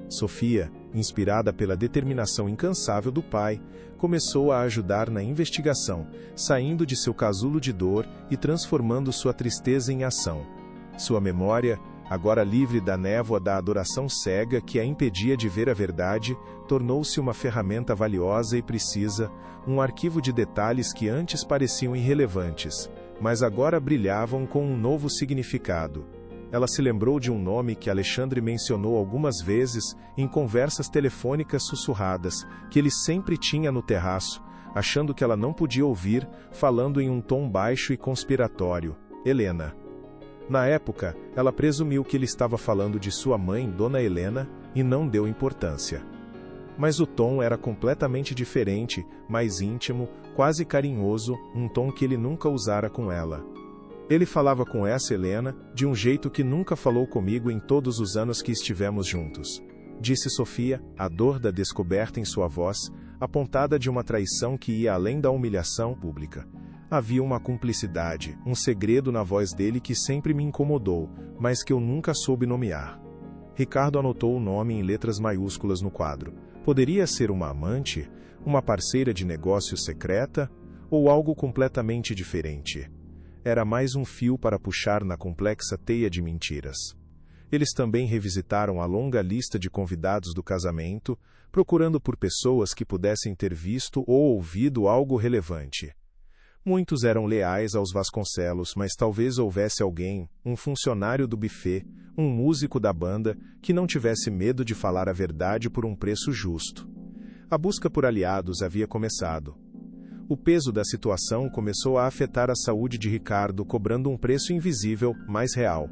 Sofia, inspirada pela determinação incansável do pai, começou a ajudar na investigação, saindo de seu casulo de dor e transformando sua tristeza em ação. Sua memória, agora livre da névoa da adoração cega que a impedia de ver a verdade, tornou-se uma ferramenta valiosa e precisa, um arquivo de detalhes que antes pareciam irrelevantes, mas agora brilhavam com um novo significado. Ela se lembrou de um nome que Alexandre mencionou algumas vezes em conversas telefônicas sussurradas, que ele sempre tinha no terraço, achando que ela não podia ouvir, falando em um tom baixo e conspiratório: Helena. Na época, ela presumiu que ele estava falando de sua mãe, Dona Helena, e não deu importância. Mas o tom era completamente diferente, mais íntimo, quase carinhoso, um tom que ele nunca usara com ela. Ele falava com essa Helena, de um jeito que nunca falou comigo em todos os anos que estivemos juntos, disse Sofia, a dor da descoberta em sua voz, apontada de uma traição que ia além da humilhação pública. Havia uma cumplicidade, um segredo na voz dele que sempre me incomodou, mas que eu nunca soube nomear. Ricardo anotou o nome em letras maiúsculas no quadro. Poderia ser uma amante, uma parceira de negócio secreta, ou algo completamente diferente. Era mais um fio para puxar na complexa teia de mentiras. Eles também revisitaram a longa lista de convidados do casamento, procurando por pessoas que pudessem ter visto ou ouvido algo relevante. Muitos eram leais aos Vasconcelos, mas talvez houvesse alguém, um funcionário do buffet, um músico da banda, que não tivesse medo de falar a verdade por um preço justo. A busca por aliados havia começado. O peso da situação começou a afetar a saúde de Ricardo, cobrando um preço invisível, mas real.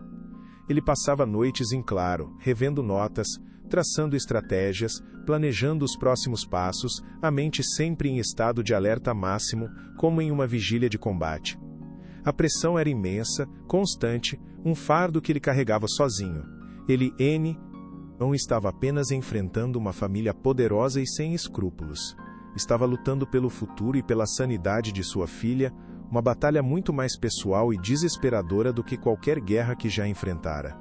Ele passava noites em claro, revendo notas, traçando estratégias, planejando os próximos passos, a mente sempre em estado de alerta máximo, como em uma vigília de combate. A pressão era imensa, constante, um fardo que ele carregava sozinho. Ele não estava apenas enfrentando uma família poderosa e sem escrúpulos. Estava lutando pelo futuro e pela sanidade de sua filha, uma batalha muito mais pessoal e desesperadora do que qualquer guerra que já enfrentara.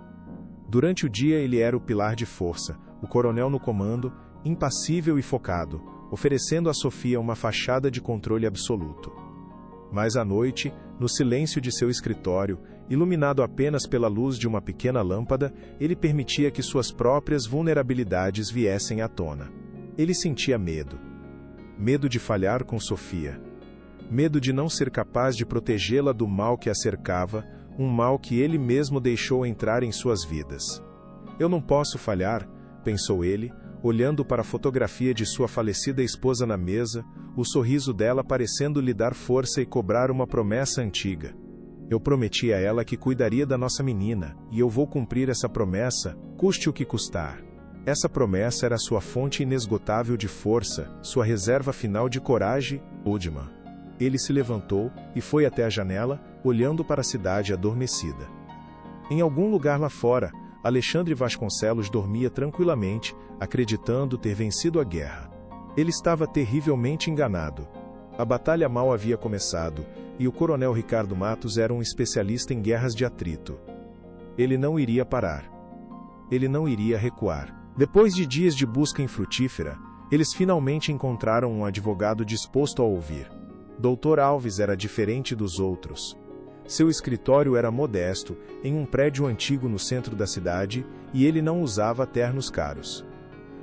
Durante o dia ele era o pilar de força, o coronel no comando, impassível e focado, oferecendo a Sofia uma fachada de controle absoluto. Mas à noite, no silêncio de seu escritório, iluminado apenas pela luz de uma pequena lâmpada, ele permitia que suas próprias vulnerabilidades viessem à tona. Ele sentia medo. Medo de falhar com Sofia. Medo de não ser capaz de protegê-la do mal que a cercava, um mal que ele mesmo deixou entrar em suas vidas. Eu não posso falhar, pensou ele, olhando para a fotografia de sua falecida esposa na mesa, o sorriso dela parecendo lhe dar força e cobrar uma promessa antiga. Eu prometi a ela que cuidaria da nossa menina, e eu vou cumprir essa promessa, custe o que custar. Essa promessa era sua fonte inesgotável de força, sua reserva final de coragem, Udman. Ele se levantou e foi até a janela, olhando para a cidade adormecida. Em algum lugar lá fora, Alexandre Vasconcelos dormia tranquilamente, acreditando ter vencido a guerra. Ele estava terrivelmente enganado. A batalha mal havia começado, e o coronel Ricardo Matos era um especialista em guerras de atrito. Ele não iria parar. Ele não iria recuar. Depois de dias de busca infrutífera, eles finalmente encontraram um advogado disposto a ouvir. Dr. Alves era diferente dos outros. Seu escritório era modesto, em um prédio antigo no centro da cidade, e ele não usava ternos caros.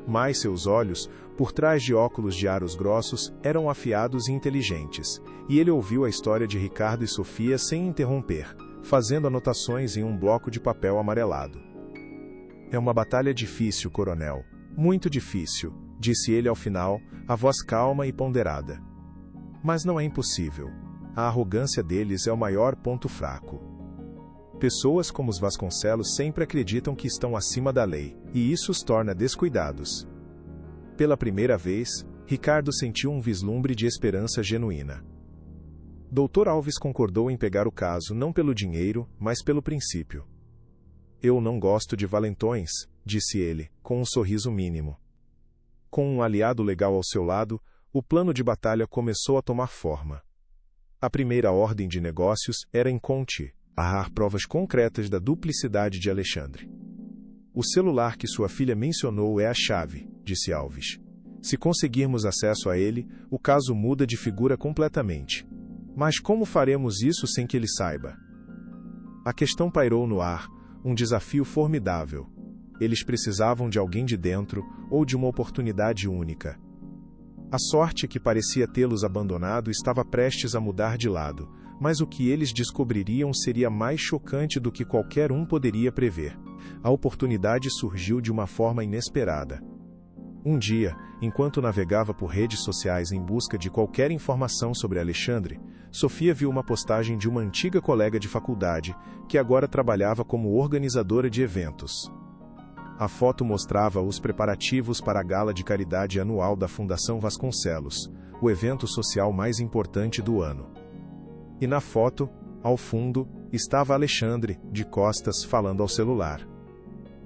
Mas seus olhos, por trás de óculos de aros grossos, eram afiados e inteligentes, e ele ouviu a história de Ricardo e Sofia sem interromper, fazendo anotações em um bloco de papel amarelado. É uma batalha difícil, coronel. Muito difícil, disse ele ao final, a voz calma e ponderada. Mas não é impossível. A arrogância deles é o maior ponto fraco. Pessoas como os Vasconcelos sempre acreditam que estão acima da lei, e isso os torna descuidados. Pela primeira vez, Ricardo sentiu um vislumbre de esperança genuína. Dr. Alves concordou em pegar o caso não pelo dinheiro, mas pelo princípio. Eu não gosto de valentões, disse ele, com um sorriso mínimo. Com um aliado legal ao seu lado, o plano de batalha começou a tomar forma. A primeira ordem de negócios era em Conti, arrar provas concretas da duplicidade de Alexandre. O celular que sua filha mencionou é a chave, disse Alves. Se conseguirmos acesso a ele, o caso muda de figura completamente. Mas como faremos isso sem que ele saiba? A questão pairou no ar, um desafio formidável. Eles precisavam de alguém de dentro, ou de uma oportunidade única. A sorte que parecia tê-los abandonado estava prestes a mudar de lado, mas o que eles descobririam seria mais chocante do que qualquer um poderia prever. A oportunidade surgiu de uma forma inesperada. Um dia, enquanto navegava por redes sociais em busca de qualquer informação sobre Alexandre, Sofia viu uma postagem de uma antiga colega de faculdade, que agora trabalhava como organizadora de eventos. A foto mostrava os preparativos para a gala de caridade anual da Fundação Vasconcelos, o evento social mais importante do ano. E na foto, ao fundo, estava Alexandre, de costas, falando ao celular.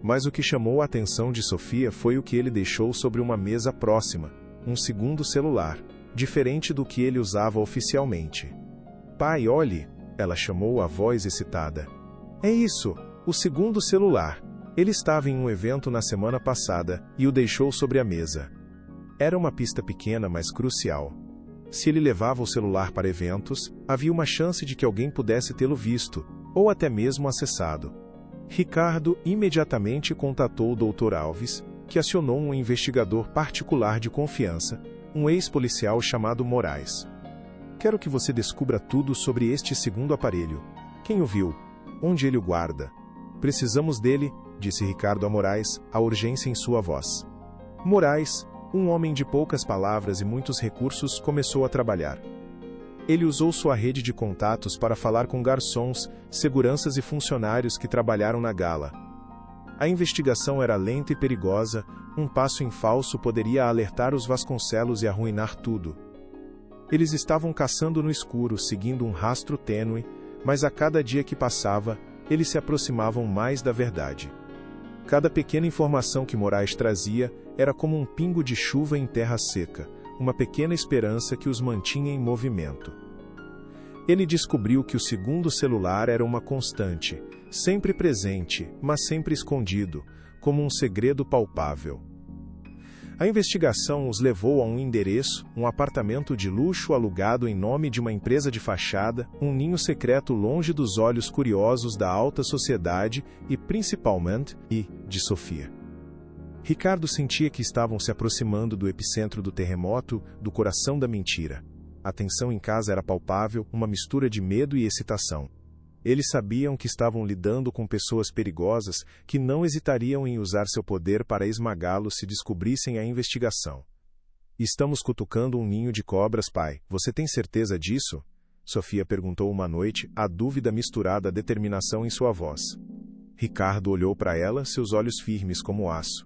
Mas o que chamou a atenção de Sofia foi o que ele deixou sobre uma mesa próxima, um segundo celular, diferente do que ele usava oficialmente. Pai, olhe, ela chamou a voz excitada. É isso, o segundo celular. Ele estava em um evento na semana passada e o deixou sobre a mesa. Era uma pista pequena, mas crucial. Se ele levava o celular para eventos, havia uma chance de que alguém pudesse tê-lo visto, ou até mesmo acessado. Ricardo imediatamente contatou o Dr. Alves, que acionou um investigador particular de confiança, um ex-policial chamado Moraes. Quero que você descubra tudo sobre este segundo aparelho. Quem o viu? Onde ele o guarda? Precisamos dele, disse Ricardo a Moraes, a urgência em sua voz. Moraes, um homem de poucas palavras e muitos recursos, começou a trabalhar. Ele usou sua rede de contatos para falar com garçons, seguranças e funcionários que trabalharam na gala. A investigação era lenta e perigosa, um passo em falso poderia alertar os Vasconcelos e arruinar tudo. Eles estavam caçando no escuro, seguindo um rastro tênue, mas a cada dia que passava, eles se aproximavam mais da verdade. Cada pequena informação que Moraes trazia era como um pingo de chuva em terra seca, uma pequena esperança que os mantinha em movimento. Ele descobriu que o segundo celular era uma constante, sempre presente, mas sempre escondido, como um segredo palpável. A investigação os levou a um endereço, um apartamento de luxo alugado em nome de uma empresa de fachada, um ninho secreto longe dos olhos curiosos da alta sociedade e, principalmente, de Sofia. Ricardo sentia que estavam se aproximando do epicentro do terremoto, do coração da mentira. A tensão em casa era palpável, uma mistura de medo e excitação. Eles sabiam que estavam lidando com pessoas perigosas que não hesitariam em usar seu poder para esmagá-los se descobrissem a investigação. Estamos cutucando um ninho de cobras, pai. Você tem certeza disso? Sofia perguntou uma noite, a dúvida misturada à determinação em sua voz. Ricardo olhou para ela, seus olhos firmes como aço.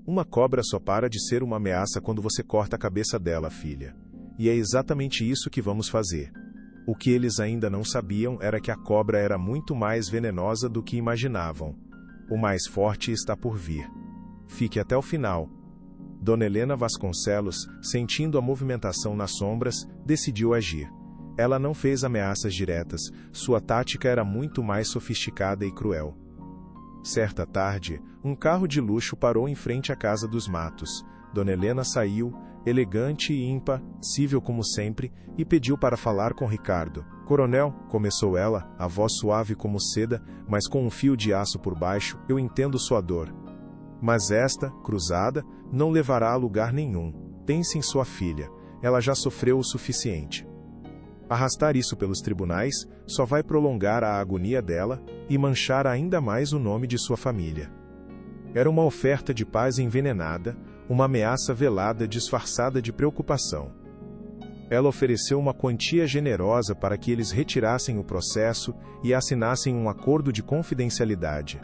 Uma cobra só para de ser uma ameaça quando você corta a cabeça dela, filha. E é exatamente isso que vamos fazer. O que eles ainda não sabiam era que a cobra era muito mais venenosa do que imaginavam. O mais forte está por vir. Fique até o final. Dona Helena Vasconcelos, sentindo a movimentação nas sombras, decidiu agir. Ela não fez ameaças diretas, sua tática era muito mais sofisticada e cruel. Certa tarde, um carro de luxo parou em frente à casa dos Matos. Dona Helena saiu, elegante e impassível como sempre, e pediu para falar com Ricardo. Coronel, começou ela, a voz suave como seda, mas com um fio de aço por baixo, eu entendo sua dor. Mas esta, cruzada, não levará a lugar nenhum. Pense em sua filha, ela já sofreu o suficiente. Arrastar isso pelos tribunais só vai prolongar a agonia dela e manchar ainda mais o nome de sua família. Era uma oferta de paz envenenada, uma ameaça velada disfarçada de preocupação. Ela ofereceu uma quantia generosa para que eles retirassem o processo e assinassem um acordo de confidencialidade.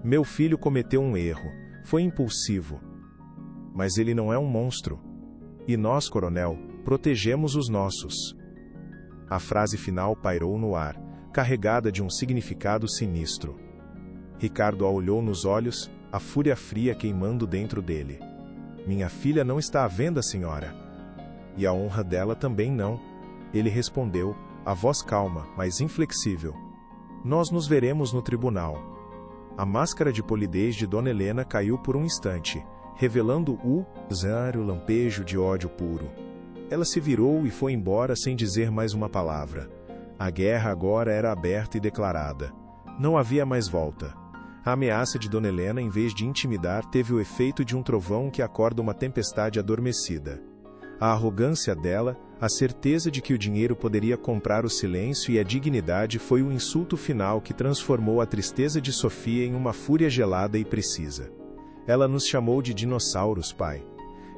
Meu filho cometeu um erro, foi impulsivo. Mas ele não é um monstro. E nós, coronel, protegemos os nossos. A frase final pairou no ar, carregada de um significado sinistro. Ricardo a olhou nos olhos, a fúria fria queimando dentro dele. Minha filha não está à venda, senhora. E a honra dela também não. Ele respondeu, a voz calma, mas inflexível. Nós nos veremos no tribunal. A máscara de polidez de Dona Helena caiu por um instante, revelando o lampejo de ódio puro. Ela se virou e foi embora sem dizer mais uma palavra. A guerra agora era aberta e declarada. Não havia mais volta. A ameaça de Dona Helena, em vez de intimidar, teve o efeito de um trovão que acorda uma tempestade adormecida. A arrogância dela, a certeza de que o dinheiro poderia comprar o silêncio e a dignidade foi o insulto final que transformou a tristeza de Sofia em uma fúria gelada e precisa. Ela nos chamou de dinossauros, pai.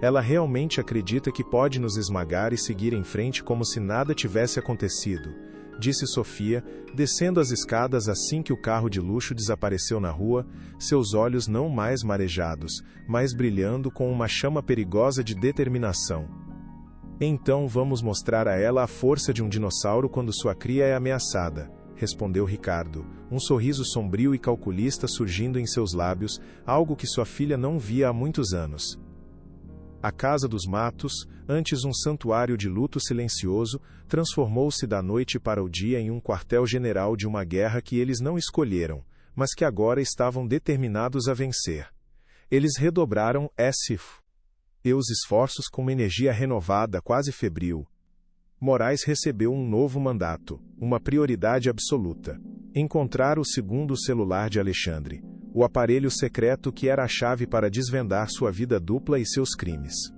Ela realmente acredita que pode nos esmagar e seguir em frente como se nada tivesse acontecido, disse Sofia, descendo as escadas assim que o carro de luxo desapareceu na rua, seus olhos não mais marejados, mas brilhando com uma chama perigosa de determinação. Então vamos mostrar a ela a força de um dinossauro quando sua cria é ameaçada, respondeu Ricardo, um sorriso sombrio e calculista surgindo em seus lábios, algo que sua filha não via há muitos anos. A Casa dos Matos, antes um santuário de luto silencioso, transformou-se da noite para o dia em um quartel-general de uma guerra que eles não escolheram, mas que agora estavam determinados a vencer. Eles redobraram os esforços com uma energia renovada, quase febril. Moraes recebeu um novo mandato, uma prioridade absoluta: encontrar o segundo celular de Alexandre, o aparelho secreto que era a chave para desvendar sua vida dupla e seus crimes.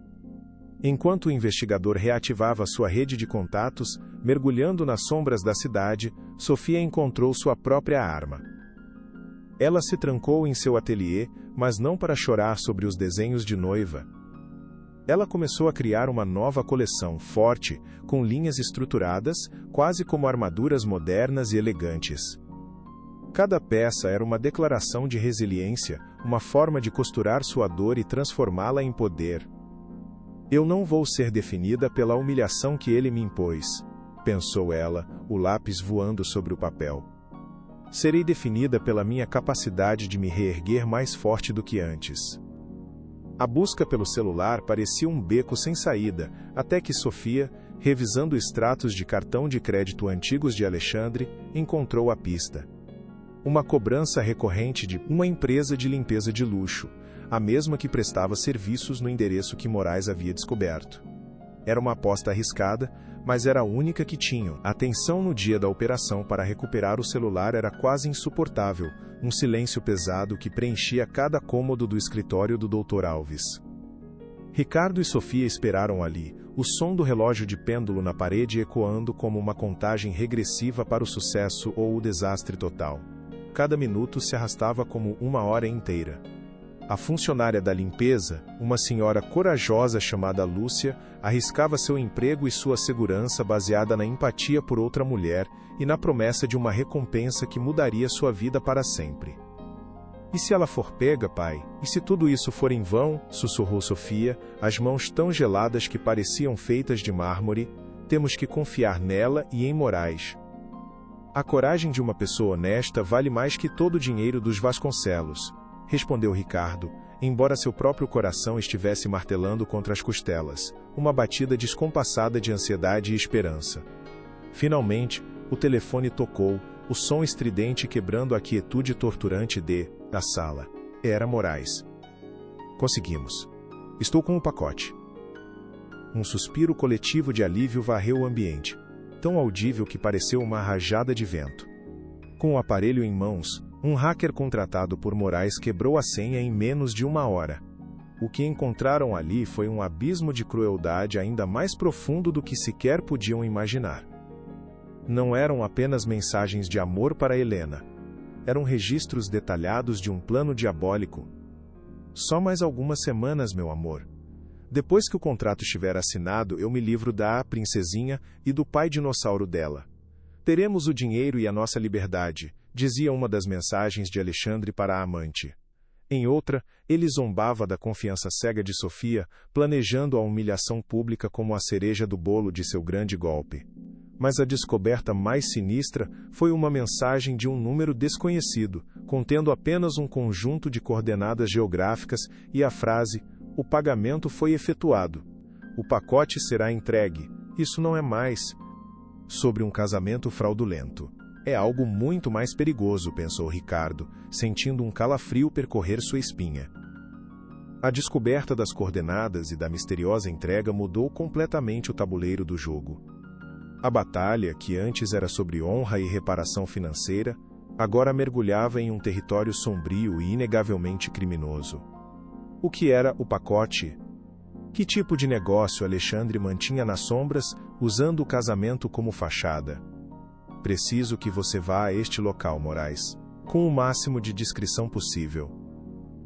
Enquanto o investigador reativava sua rede de contatos, mergulhando nas sombras da cidade, Sofia encontrou sua própria arma. Ela se trancou em seu ateliê, mas não para chorar sobre os desenhos de noiva. Ela começou a criar uma nova coleção, forte, com linhas estruturadas, quase como armaduras modernas e elegantes. Cada peça era uma declaração de resiliência, uma forma de costurar sua dor e transformá-la em poder. Eu não vou ser definida pela humilhação que ele me impôs, pensou ela, o lápis voando sobre o papel. Serei definida pela minha capacidade de me reerguer mais forte do que antes. A busca pelo celular parecia um beco sem saída, até que Sofia, Revisando extratos de cartão de crédito antigos de Alexandre, encontrou a pista. Uma cobrança recorrente de uma empresa de limpeza de luxo, a mesma que prestava serviços no endereço que Moraes havia descoberto. Era uma aposta arriscada, mas era a única que tinham. A tensão no dia da operação para recuperar o celular era quase insuportável, um silêncio pesado que preenchia cada cômodo do escritório do Dr. Alves. Ricardo e Sofia esperaram ali, o som do relógio de pêndulo na parede ecoando como uma contagem regressiva para o sucesso ou o desastre total. Cada minuto se arrastava como uma hora inteira. A funcionária da limpeza, uma senhora corajosa chamada Lúcia, arriscava seu emprego e sua segurança baseada na empatia por outra mulher e na promessa de uma recompensa que mudaria sua vida para sempre. "E se ela for pega, pai? E se tudo isso for em vão?" sussurrou Sofia, as mãos tão geladas que pareciam feitas de mármore. "Temos que confiar nela e em Moraes." "A coragem de uma pessoa honesta vale mais que todo o dinheiro dos Vasconcelos", respondeu Ricardo, embora seu próprio coração estivesse martelando contra as costelas, uma batida descompassada de ansiedade e esperança. Finalmente, o telefone tocou, o som estridente quebrando a quietude torturante da sala. Era Moraes. "Conseguimos. Estou com o pacote." Um suspiro coletivo de alívio varreu o ambiente, tão audível que pareceu uma rajada de vento. Com o aparelho em mãos, um hacker contratado por Moraes quebrou a senha em menos de uma hora. O que encontraram ali foi um abismo de crueldade ainda mais profundo do que sequer podiam imaginar. Não eram apenas mensagens de amor para Helena. Eram registros detalhados de um plano diabólico. "Só mais algumas semanas, meu amor. Depois que o contrato estiver assinado, eu me livro da princesinha e do pai dinossauro dela. Teremos o dinheiro e a nossa liberdade", dizia uma das mensagens de Alexandre para a amante. Em outra, ele zombava da confiança cega de Sofia, planejando a humilhação pública como a cereja do bolo de seu grande golpe. Mas a descoberta mais sinistra foi uma mensagem de um número desconhecido, contendo apenas um conjunto de coordenadas geográficas e a frase: "O pagamento foi efetuado. O pacote será entregue. Isso não é mais sobre um casamento fraudulento. É algo muito mais perigoso", pensou Ricardo, sentindo um calafrio percorrer sua espinha. A descoberta das coordenadas e da misteriosa entrega mudou completamente o tabuleiro do jogo. A batalha, que antes era sobre honra e reparação financeira, agora mergulhava em um território sombrio e inegavelmente criminoso. O que era o pacote? Que tipo de negócio Alexandre mantinha nas sombras, usando o casamento como fachada? "Preciso que você vá a este local, Moraes, com o máximo de discrição possível.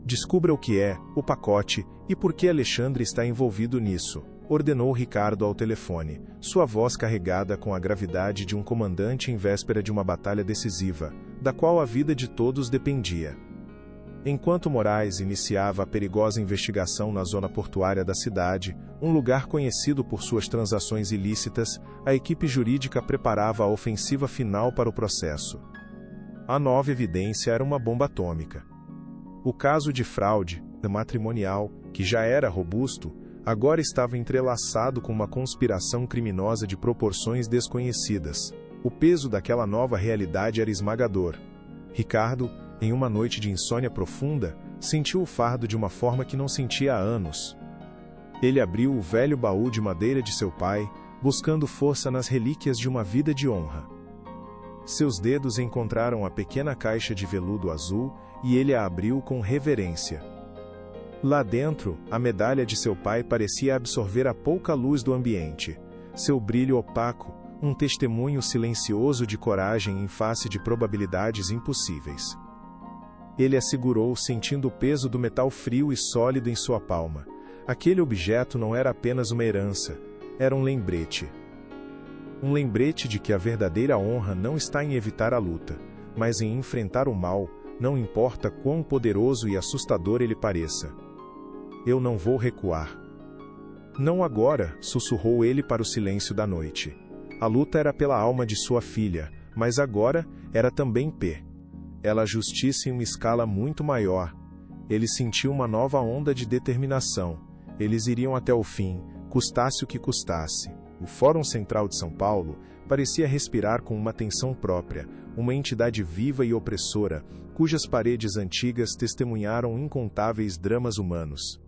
Descubra o que é o pacote e por que Alexandre está envolvido nisso", ordenou Ricardo ao telefone, sua voz carregada com a gravidade de um comandante em véspera de uma batalha decisiva, da qual a vida de todos dependia. Enquanto Moraes iniciava a perigosa investigação na zona portuária da cidade, um lugar conhecido por suas transações ilícitas, a equipe jurídica preparava a ofensiva final para o processo. A nova evidência era uma bomba atômica. O caso de fraude matrimonial, que já era robusto, agora estava entrelaçado com uma conspiração criminosa de proporções desconhecidas. O peso daquela nova realidade era esmagador. Ricardo, em uma noite de insônia profunda, sentiu o fardo de uma forma que não sentia há anos. Ele abriu o velho baú de madeira de seu pai, buscando força nas relíquias de uma vida de honra. Seus dedos encontraram a pequena caixa de veludo azul e ele a abriu com reverência. Lá dentro, a medalha de seu pai parecia absorver a pouca luz do ambiente. Seu brilho opaco, um testemunho silencioso de coragem em face de probabilidades impossíveis. Ele a segurou, sentindo o peso do metal frio e sólido em sua palma. Aquele objeto não era apenas uma herança, era um lembrete. Um lembrete de que a verdadeira honra não está em evitar a luta, mas em enfrentar o mal, não importa quão poderoso e assustador ele pareça. "Eu não vou recuar." "Não agora", sussurrou ele para o silêncio da noite. A luta era pela alma de sua filha, mas agora era também ela justiça em uma escala muito maior. Ele sentiu uma nova onda de determinação. Eles iriam até o fim, custasse o que custasse. O Fórum Central de São Paulo parecia respirar com uma tensão própria, uma entidade viva e opressora, cujas paredes antigas testemunharam incontáveis dramas humanos.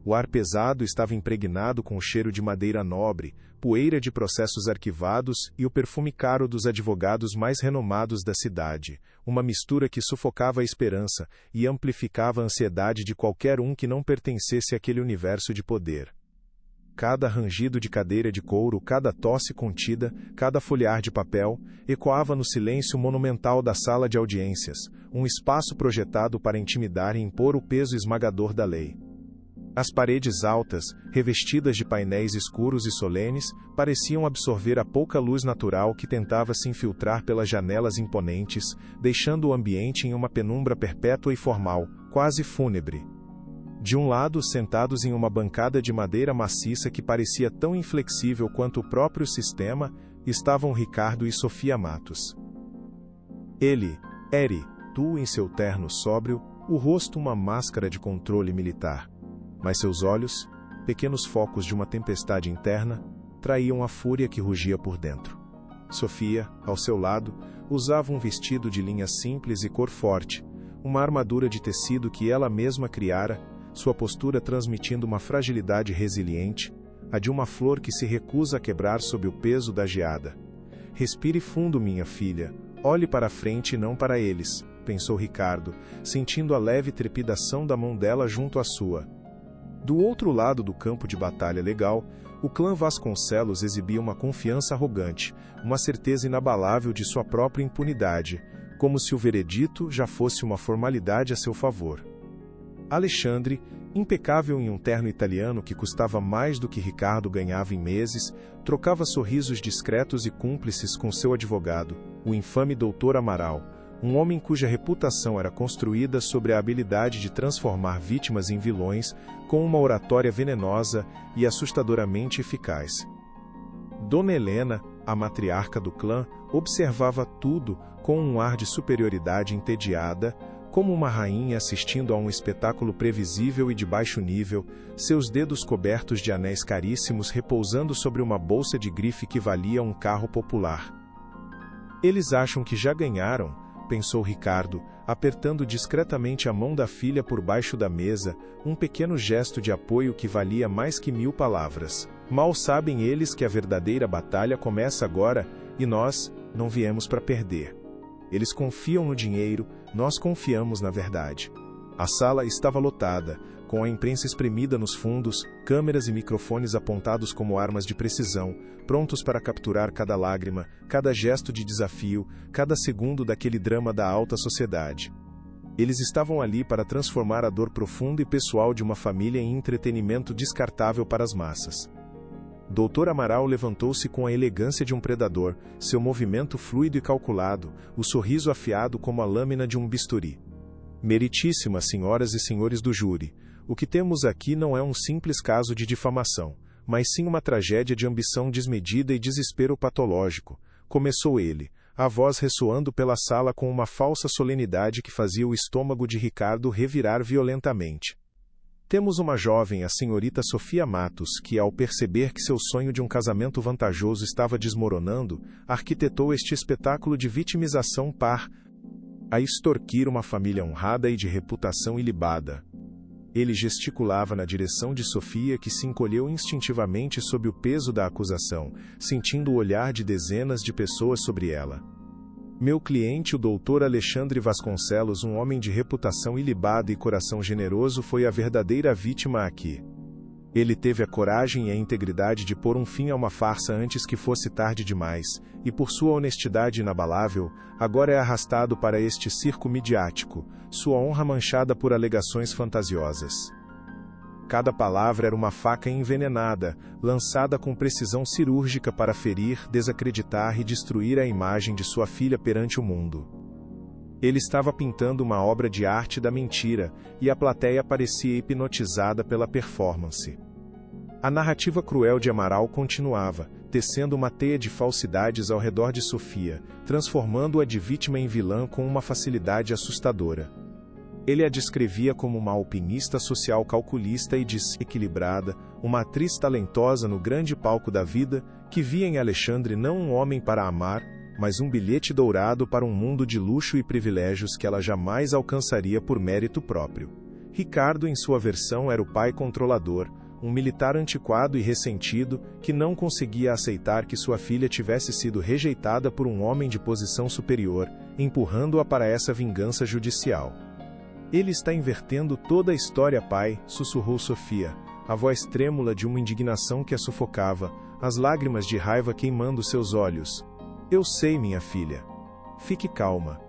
O ar pesado estava impregnado com o cheiro de madeira nobre, poeira de processos arquivados e o perfume caro dos advogados mais renomados da cidade, uma mistura que sufocava a esperança e amplificava a ansiedade de qualquer um que não pertencesse àquele universo de poder. Cada rangido de cadeira de couro, cada tosse contida, cada folhear de papel, ecoava no silêncio monumental da sala de audiências, um espaço projetado para intimidar e impor o peso esmagador da lei. As paredes altas, revestidas de painéis escuros e solenes, pareciam absorver a pouca luz natural que tentava se infiltrar pelas janelas imponentes, deixando o ambiente em uma penumbra perpétua e formal, quase fúnebre. De um lado, sentados em uma bancada de madeira maciça que parecia tão inflexível quanto o próprio sistema, estavam Ricardo e Sofia Matos. Ele, Eri, tu em seu terno sóbrio, o rosto uma máscara de controle militar. Mas seus olhos, pequenos focos de uma tempestade interna, traíam a fúria que rugia por dentro. Sofia, ao seu lado, usava um vestido de linha simples e cor forte, uma armadura de tecido que ela mesma criara, sua postura transmitindo uma fragilidade resiliente, a de uma flor que se recusa a quebrar sob o peso da geada. Respire fundo, minha filha, olhe para a frente e não para eles, pensou Ricardo, sentindo a leve trepidação da mão dela junto à sua. Do outro lado do campo de batalha legal, o clã Vasconcelos exibia uma confiança arrogante, uma certeza inabalável de sua própria impunidade, como se o veredito já fosse uma formalidade a seu favor. Alexandre, impecável em um terno italiano que custava mais do que Ricardo ganhava em meses, trocava sorrisos discretos e cúmplices com seu advogado, o infame Dr. Amaral, um homem cuja reputação era construída sobre a habilidade de transformar vítimas em vilões com uma oratória venenosa e assustadoramente eficaz. Dona Helena, a matriarca do clã, observava tudo com um ar de superioridade entediada, como uma rainha assistindo a um espetáculo previsível e de baixo nível, seus dedos cobertos de anéis caríssimos repousando sobre uma bolsa de grife que valia um carro popular. Eles acham que já ganharam, pensou Ricardo, apertando discretamente a mão da filha por baixo da mesa, um pequeno gesto de apoio que valia mais que 1000 palavras. Mal sabem eles que a verdadeira batalha começa agora, e nós não viemos para perder. Eles confiam no dinheiro, nós confiamos na verdade. A sala estava lotada, com a imprensa espremida nos fundos, câmeras e microfones apontados como armas de precisão, prontos para capturar cada lágrima, cada gesto de desafio, cada segundo daquele drama da alta sociedade. Eles estavam ali para transformar a dor profunda e pessoal de uma família em entretenimento descartável para as massas. Dr. Amaral levantou-se com a elegância de um predador, seu movimento fluido e calculado, o sorriso afiado como a lâmina de um bisturi. Meritíssimas senhoras e senhores do júri, o que temos aqui não é um simples caso de difamação, mas sim uma tragédia de ambição desmedida e desespero patológico, começou ele, a voz ressoando pela sala com uma falsa solenidade que fazia o estômago de Ricardo revirar violentamente. Temos uma jovem, a senhorita Sofia Matos, que, ao perceber que seu sonho de um casamento vantajoso estava desmoronando, arquitetou este espetáculo de vitimização a extorquir uma família honrada e de reputação ilibada. Ele gesticulava na direção de Sofia, que se encolheu instintivamente sob o peso da acusação, sentindo o olhar de dezenas de pessoas sobre ela. Meu cliente, o Dr. Alexandre Vasconcelos, um homem de reputação ilibada e coração generoso, foi a verdadeira vítima aqui. Ele teve a coragem e a integridade de pôr um fim a uma farsa antes que fosse tarde demais, e por sua honestidade inabalável, agora é arrastado para este circo midiático, sua honra manchada por alegações fantasiosas. Cada palavra era uma faca envenenada, lançada com precisão cirúrgica para ferir, desacreditar e destruir a imagem de sua filha perante o mundo. Ele estava pintando uma obra de arte da mentira, e a plateia parecia hipnotizada pela performance. A narrativa cruel de Amaral continuava, tecendo uma teia de falsidades ao redor de Sofia, transformando-a de vítima em vilã com uma facilidade assustadora. Ele a descrevia como uma alpinista social calculista e desequilibrada, uma atriz talentosa no grande palco da vida, que via em Alexandre não um homem para amar, mas um bilhete dourado para um mundo de luxo e privilégios que ela jamais alcançaria por mérito próprio. Ricardo, em sua versão, era o pai controlador, um militar antiquado e ressentido, que não conseguia aceitar que sua filha tivesse sido rejeitada por um homem de posição superior, empurrando-a para essa vingança judicial. Ele está invertendo toda a história, pai, sussurrou Sofia, a voz trêmula de uma indignação que a sufocava, as lágrimas de raiva queimando seus olhos. Eu sei, minha filha. Fique calma.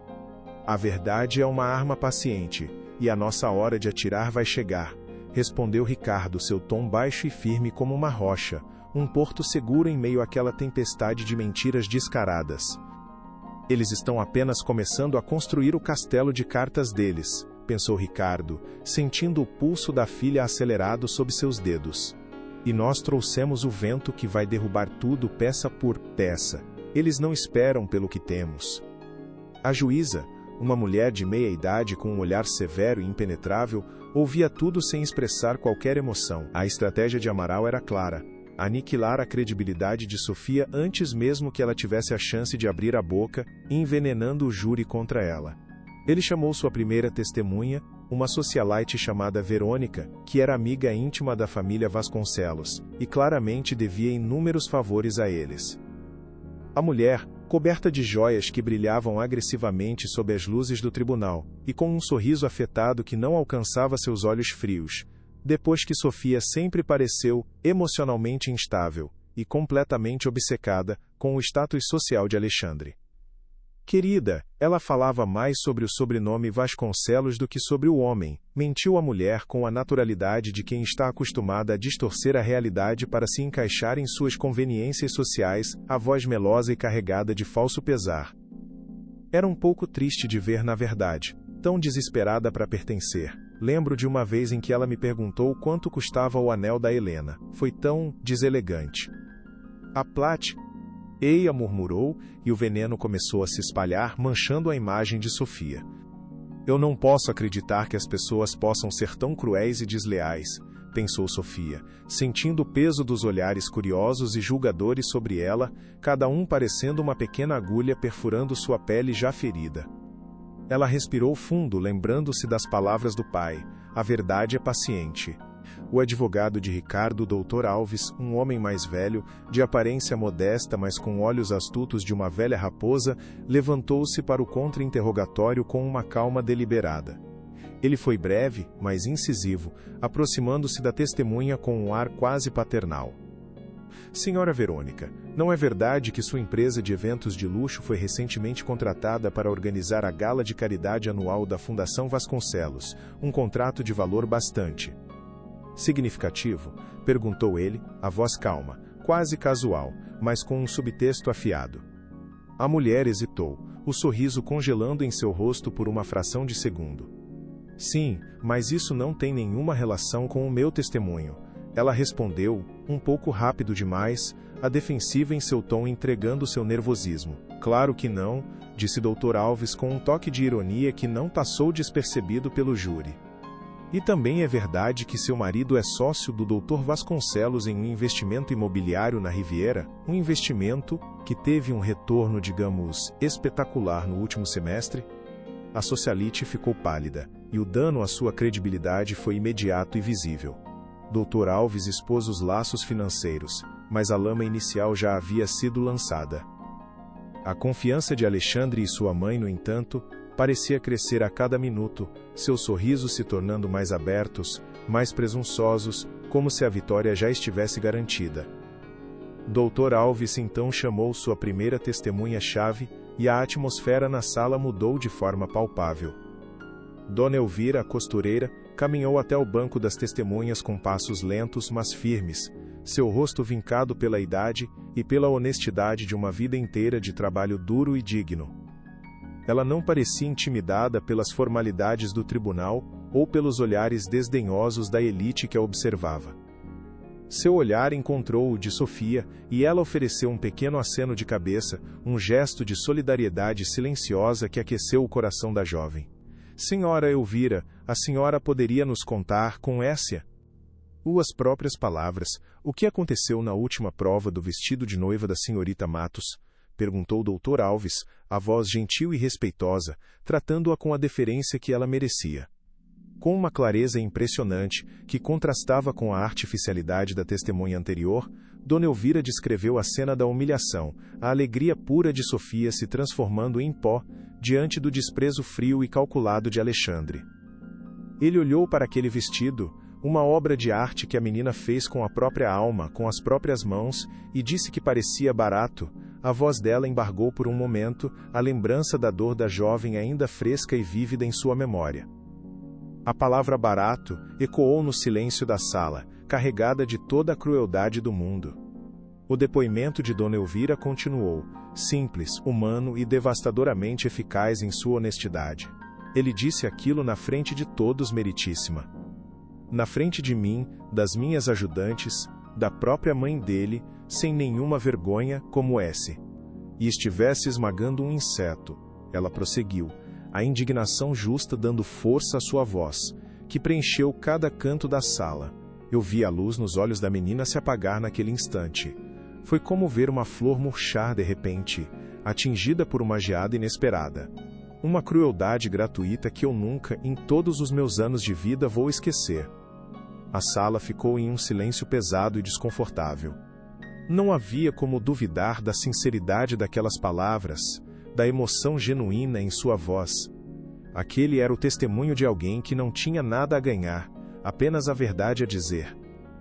A verdade é uma arma paciente, e a nossa hora de atirar vai chegar, respondeu Ricardo, seu tom baixo e firme como uma rocha, um porto seguro em meio àquela tempestade de mentiras descaradas. Eles estão apenas começando a construir o castelo de cartas deles, pensou Ricardo, sentindo o pulso da filha acelerado sob seus dedos. E nós trouxemos o vento que vai derrubar tudo peça por peça. Eles não esperam pelo que temos. A juíza, uma mulher de meia idade com um olhar severo e impenetrável, ouvia tudo sem expressar qualquer emoção. A estratégia de Amaral era clara: aniquilar a credibilidade de Sofia antes mesmo que ela tivesse a chance de abrir a boca, envenenando o júri contra ela. Ele chamou sua primeira testemunha, uma socialite chamada Verônica, que era amiga íntima da família Vasconcelos, e claramente devia inúmeros favores a eles. A mulher, coberta de joias que brilhavam agressivamente sob as luzes do tribunal, e com um sorriso afetado que não alcançava seus olhos frios, depois que Sofia sempre pareceu emocionalmente instável e completamente obcecada com o status social de Alexandre. Querida, ela falava mais sobre o sobrenome Vasconcelos do que sobre o homem, mentiu a mulher com a naturalidade de quem está acostumada a distorcer a realidade para se encaixar em suas conveniências sociais, a voz melosa e carregada de falso pesar. Era um pouco triste de ver na verdade, tão desesperada para pertencer. Lembro de uma vez em que ela me perguntou quanto custava o anel da Helena. Foi tão deselegante. A Plat... Eia, murmurou, e o veneno começou a se espalhar, manchando a imagem de Sofia. Eu não posso acreditar que as pessoas possam ser tão cruéis e desleais, pensou Sofia, sentindo o peso dos olhares curiosos e julgadores sobre ela, cada um parecendo uma pequena agulha perfurando sua pele já ferida. Ela respirou fundo, lembrando-se das palavras do pai: a verdade é paciente. O advogado de Ricardo, Dr. Alves, um homem mais velho, de aparência modesta mas com olhos astutos de uma velha raposa, levantou-se para o contra-interrogatório com uma calma deliberada. Ele foi breve, mas incisivo, aproximando-se da testemunha com um ar quase paternal. Senhora Verônica, não é verdade que sua empresa de eventos de luxo foi recentemente contratada para organizar a gala de caridade anual da Fundação Vasconcelos, um contrato de valor bastante significativo? Perguntou ele, a voz calma, quase casual, mas com um subtexto afiado. A mulher hesitou, o sorriso congelando em seu rosto por uma fração de segundo. Sim, mas isso não tem nenhuma relação com o meu testemunho. Ela respondeu, um pouco rápido demais, a defensiva em seu tom entregando seu nervosismo. Claro que não, disse Dr. Alves com um toque de ironia que não passou despercebido pelo júri. E também é verdade que seu marido é sócio do Dr. Vasconcelos em um investimento imobiliário na Riviera, um investimento que teve um retorno, digamos, espetacular no último semestre? A socialite ficou pálida, e o dano à sua credibilidade foi imediato e visível. Dr. Alves expôs os laços financeiros, mas a lama inicial já havia sido lançada. A confiança de Alexandre e sua mãe, no entanto, parecia crescer a cada minuto, seus sorrisos se tornando mais abertos, mais presunçosos, como se a vitória já estivesse garantida. Dr. Alves então chamou sua primeira testemunha-chave, e a atmosfera na sala mudou de forma palpável. Dona Elvira, a costureira, caminhou até o banco das testemunhas com passos lentos mas firmes, seu rosto vincado pela idade e pela honestidade de uma vida inteira de trabalho duro e digno. Ela não parecia intimidada pelas formalidades do tribunal ou pelos olhares desdenhosos da elite que a observava. Seu olhar encontrou o de Sofia, e ela ofereceu um pequeno aceno de cabeça, um gesto de solidariedade silenciosa que aqueceu o coração da jovem. Senhora Elvira, a senhora poderia nos contar com Essia? As próprias palavras. O que aconteceu na última prova do vestido de noiva da senhorita Matos? Perguntou o Dr. Alves, a voz gentil e respeitosa, tratando-a com a deferência que ela merecia. Com uma clareza impressionante, que contrastava com a artificialidade da testemunha anterior, Dona Elvira descreveu a cena da humilhação, a alegria pura de Sofia se transformando em pó, diante do desprezo frio e calculado de Alexandre. Ele olhou para aquele vestido, uma obra de arte que a menina fez com a própria alma, com as próprias mãos, e disse que parecia barato. A voz dela embargou por um momento, a lembrança da dor da jovem ainda fresca e vívida em sua memória. A palavra barato ecoou no silêncio da sala, carregada de toda a crueldade do mundo. O depoimento de Dona Elvira continuou, simples, humano e devastadoramente eficaz em sua honestidade. Ele disse aquilo na frente de todos, meritíssima. Na frente de mim, das minhas ajudantes, da própria mãe dele, sem nenhuma vergonha, como esse. E estivesse esmagando um inseto. Ela prosseguiu, a indignação justa dando força à sua voz, que preencheu cada canto da sala. Eu vi a luz nos olhos da menina se apagar naquele instante. Foi como ver uma flor murchar de repente, atingida por uma geada inesperada. Uma crueldade gratuita que eu nunca, em todos os meus anos de vida, vou esquecer. A sala ficou em um silêncio pesado e desconfortável. Não havia como duvidar da sinceridade daquelas palavras, da emoção genuína em sua voz. Aquele era o testemunho de alguém que não tinha nada a ganhar, apenas a verdade a dizer.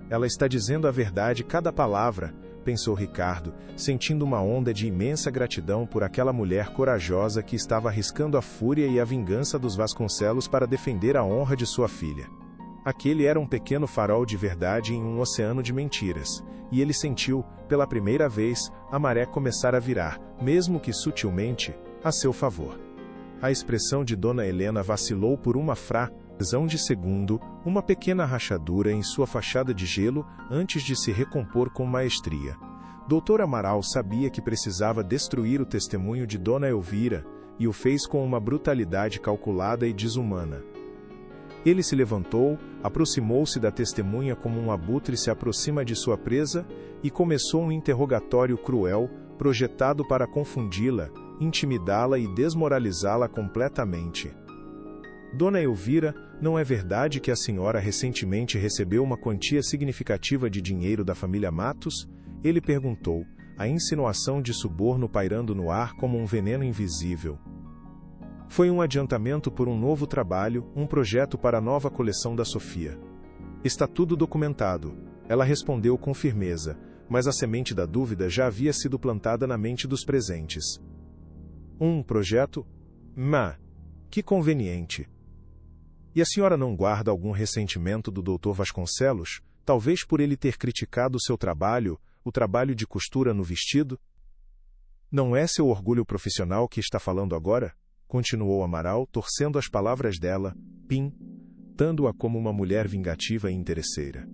Ela está dizendo a verdade cada palavra, pensou Ricardo, sentindo uma onda de imensa gratidão por aquela mulher corajosa que estava arriscando a fúria e a vingança dos Vasconcelos para defender a honra de sua filha. Aquele era um pequeno farol de verdade em um oceano de mentiras, e ele sentiu, pela primeira vez, a maré começar a virar, mesmo que sutilmente, a seu favor. A expressão de Dona Helena vacilou por uma fração de segundo, uma pequena rachadura em sua fachada de gelo, antes de se recompor com maestria. Dr. Amaral sabia que precisava destruir o testemunho de Dona Elvira, e o fez com uma brutalidade calculada e desumana. Ele se levantou, aproximou-se da testemunha como um abutre se aproxima de sua presa, e começou um interrogatório cruel, projetado para confundi-la, intimidá-la e desmoralizá-la completamente. Dona Elvira, não é verdade que a senhora recentemente recebeu uma quantia significativa de dinheiro da família Matos? Ele perguntou, a insinuação de suborno pairando no ar como um veneno invisível. Foi um adiantamento por um novo trabalho, um projeto para a nova coleção da Sofia. Está tudo documentado. Ela respondeu com firmeza, mas a semente da dúvida já havia sido plantada na mente dos presentes. Um projeto? Que conveniente. E a senhora não guarda algum ressentimento do Dr. Vasconcelos, talvez por ele ter criticado o seu trabalho, o trabalho de costura no vestido? Não é seu orgulho profissional que está falando agora? Continuou Amaral, torcendo as palavras dela, pintando-a como uma mulher vingativa e interesseira.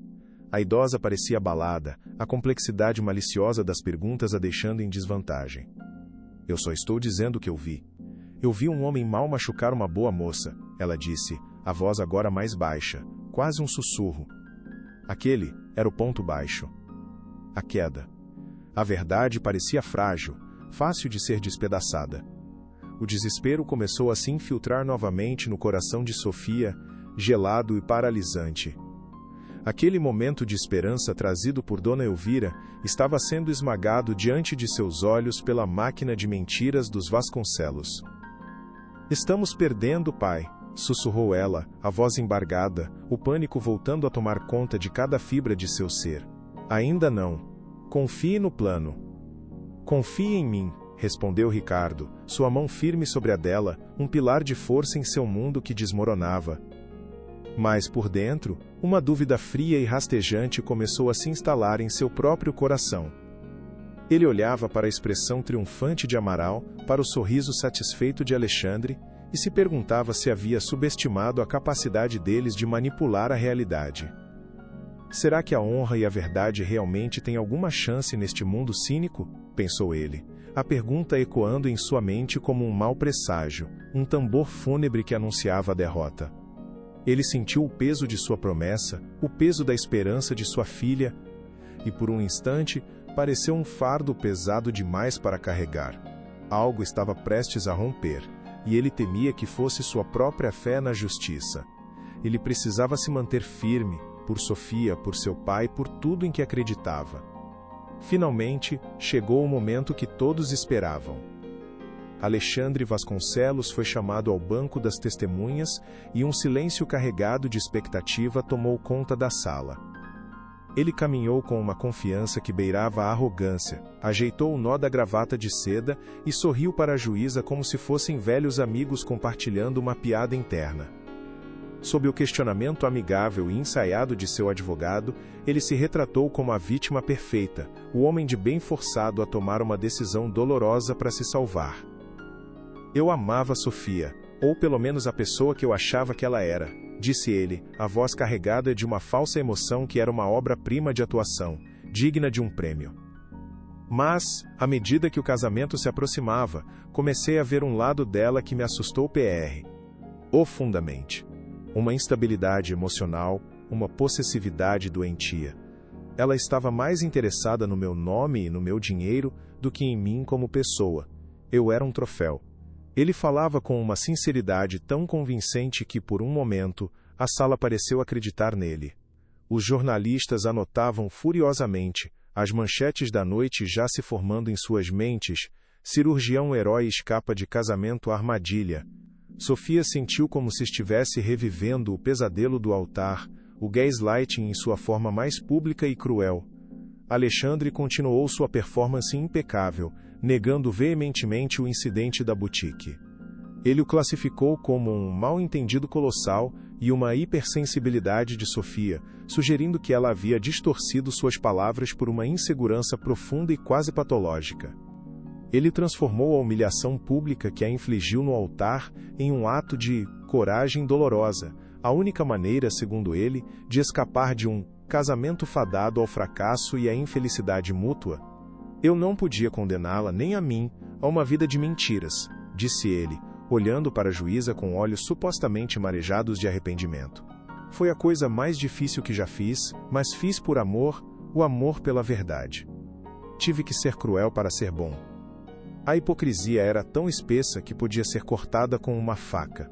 A idosa parecia abalada, a complexidade maliciosa das perguntas a deixando em desvantagem. Eu só estou dizendo o que eu vi. Eu vi um homem mal machucar uma boa moça, ela disse, a voz agora mais baixa, quase um sussurro. Aquele era o ponto baixo. A queda. A verdade parecia frágil, fácil de ser despedaçada. O desespero começou a se infiltrar novamente no coração de Sofia, gelado e paralisante. Aquele momento de esperança trazido por Dona Elvira estava sendo esmagado diante de seus olhos pela máquina de mentiras dos Vasconcelos. Estamos perdendo, pai, sussurrou ela, a voz embargada, o pânico voltando a tomar conta de cada fibra de seu ser. Ainda não. Confie no plano. Confie em mim, respondeu Ricardo, sua mão firme sobre a dela, um pilar de força em seu mundo que desmoronava. Mas, por dentro, uma dúvida fria e rastejante começou a se instalar em seu próprio coração. Ele olhava para a expressão triunfante de Amaral, para o sorriso satisfeito de Alexandre, e se perguntava se havia subestimado a capacidade deles de manipular a realidade. Será que a honra e a verdade realmente têm alguma chance neste mundo cínico? Pensou ele. a pergunta ecoando em sua mente como um mau presságio, um tambor fúnebre que anunciava a derrota. Ele sentiu o peso de sua promessa, o peso da esperança de sua filha, e por um instante, pareceu um fardo pesado demais para carregar. Algo estava prestes a romper, e ele temia que fosse sua própria fé na justiça. Ele precisava se manter firme, por Sofia, por seu pai, por tudo em que acreditava. Finalmente, chegou o momento que todos esperavam. Alexandre Vasconcelos foi chamado ao banco das testemunhas e um silêncio carregado de expectativa tomou conta da sala. Ele caminhou com uma confiança que beirava a arrogância, ajeitou o nó da gravata de seda e sorriu para a juíza como se fossem velhos amigos compartilhando uma piada interna. Sob o questionamento amigável e ensaiado de seu advogado, ele se retratou como a vítima perfeita, o homem de bem forçado a tomar uma decisão dolorosa para se salvar. Eu amava Sofia, ou pelo menos a pessoa que eu achava que ela era, disse ele, a voz carregada de uma falsa emoção que era uma obra-prima de atuação, digna de um prêmio. Mas, à medida que o casamento se aproximava, comecei a ver um lado dela que me assustou profundamente. Uma instabilidade emocional, uma possessividade doentia. Ela estava mais interessada no meu nome e no meu dinheiro do que em mim como pessoa. Eu era um troféu. Ele falava com uma sinceridade tão convincente que, por um momento, a sala pareceu acreditar nele. Os jornalistas anotavam furiosamente, as manchetes da noite já se formando em suas mentes: cirurgião herói escapa de casamento armadilha. Sofia sentiu como se estivesse revivendo o pesadelo do altar, o gaslighting em sua forma mais pública e cruel. Alexandre continuou sua performance impecável, negando veementemente o incidente da boutique. Ele o classificou como um mal-entendido colossal e uma hipersensibilidade de Sofia, sugerindo que ela havia distorcido suas palavras por uma insegurança profunda e quase patológica. Ele transformou a humilhação pública que a infligiu no altar em um ato de coragem dolorosa, a única maneira, segundo ele, de escapar de um casamento fadado ao fracasso e à infelicidade mútua. Eu não podia condená-la, nem a mim, a uma vida de mentiras, disse ele, olhando para a juíza com olhos supostamente marejados de arrependimento. Foi a coisa mais difícil que já fiz, mas fiz por amor, o amor pela verdade. Tive que ser cruel para ser bom. A hipocrisia era tão espessa que podia ser cortada com uma faca.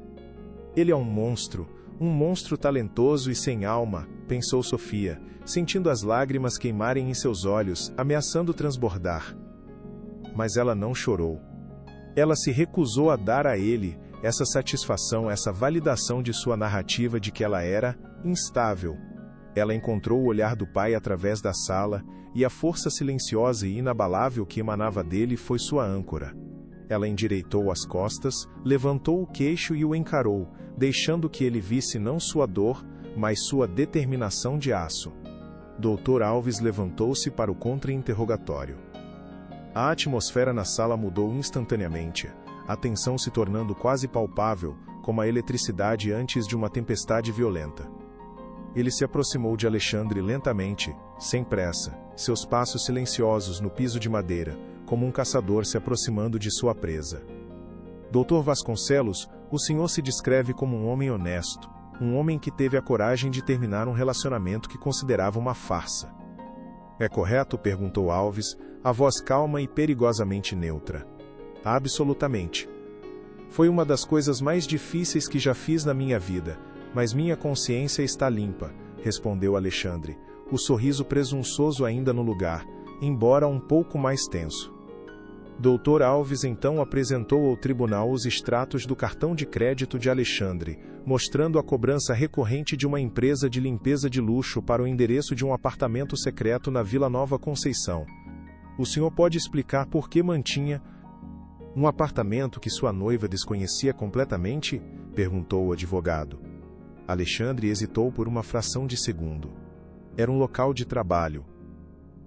Ele é um monstro talentoso e sem alma, pensou Sofia, sentindo as lágrimas queimarem em seus olhos, ameaçando transbordar. Mas ela não chorou. Ela se recusou a dar a ele essa satisfação, essa validação de sua narrativa de que ela era instável. Ela encontrou o olhar do pai através da sala, e a força silenciosa e inabalável que emanava dele foi sua âncora. Ela endireitou as costas, levantou o queixo e o encarou, deixando que ele visse não sua dor, mas sua determinação de aço. Dr. Alves levantou-se para o contra-interrogatório. A atmosfera na sala mudou instantaneamente, a tensão se tornando quase palpável, como a eletricidade antes de uma tempestade violenta. Ele se aproximou de Alexandre lentamente, sem pressa, seus passos silenciosos no piso de madeira, como um caçador se aproximando de sua presa. Dr. Vasconcelos, o senhor se descreve como um homem honesto, um homem que teve a coragem de terminar um relacionamento que considerava uma farsa. É correto? Perguntou Alves, a voz calma e perigosamente neutra. Absolutamente. Foi uma das coisas mais difíceis que já fiz na minha vida, mas minha consciência está limpa, respondeu Alexandre, o sorriso presunçoso ainda no lugar, embora um pouco mais tenso. Dr. Alves então apresentou ao tribunal os extratos do cartão de crédito de Alexandre, mostrando a cobrança recorrente de uma empresa de limpeza de luxo para o endereço de um apartamento secreto na Vila Nova Conceição. O senhor pode explicar por que mantinha um apartamento que sua noiva desconhecia completamente? Perguntou o advogado. Alexandre hesitou por uma fração de segundo. Era um local de trabalho.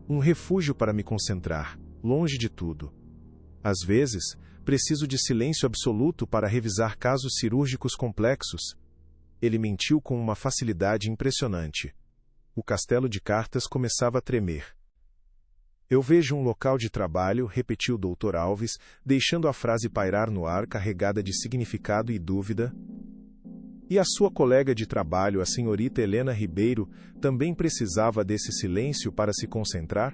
Um refúgio para me concentrar, longe de tudo. Às vezes, preciso de silêncio absoluto para revisar casos cirúrgicos complexos. Ele mentiu com uma facilidade impressionante. O castelo de cartas começava a tremer. Eu vejo um local de trabalho, repetiu o Dr. Alves, deixando a frase pairar no ar carregada de significado e dúvida. E a sua colega de trabalho, a senhorita Helena Ribeiro, também precisava desse silêncio para se concentrar?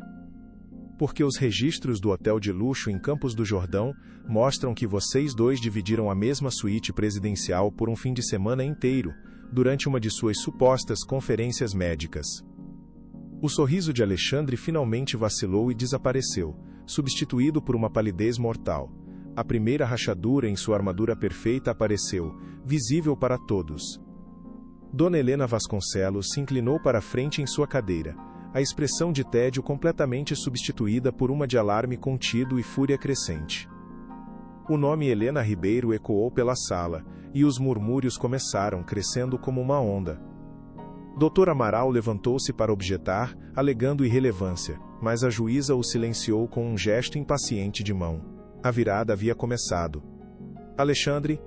Porque os registros do hotel de luxo em Campos do Jordão mostram que vocês dois dividiram a mesma suíte presidencial por um fim de semana inteiro, durante uma de suas supostas conferências médicas. O sorriso de Alexandre finalmente vacilou e desapareceu, substituído por uma palidez mortal. A primeira rachadura em sua armadura perfeita apareceu, visível para todos. Dona Helena Vasconcelos se inclinou para a frente em sua cadeira, a expressão de tédio completamente substituída por uma de alarme contido e fúria crescente. O nome Helena Ribeiro ecoou pela sala, e os murmúrios começaram, crescendo como uma onda. Dr. Amaral levantou-se para objetar, alegando irrelevância, mas a juíza o silenciou com um gesto impaciente de mão. A virada havia começado. Alexandre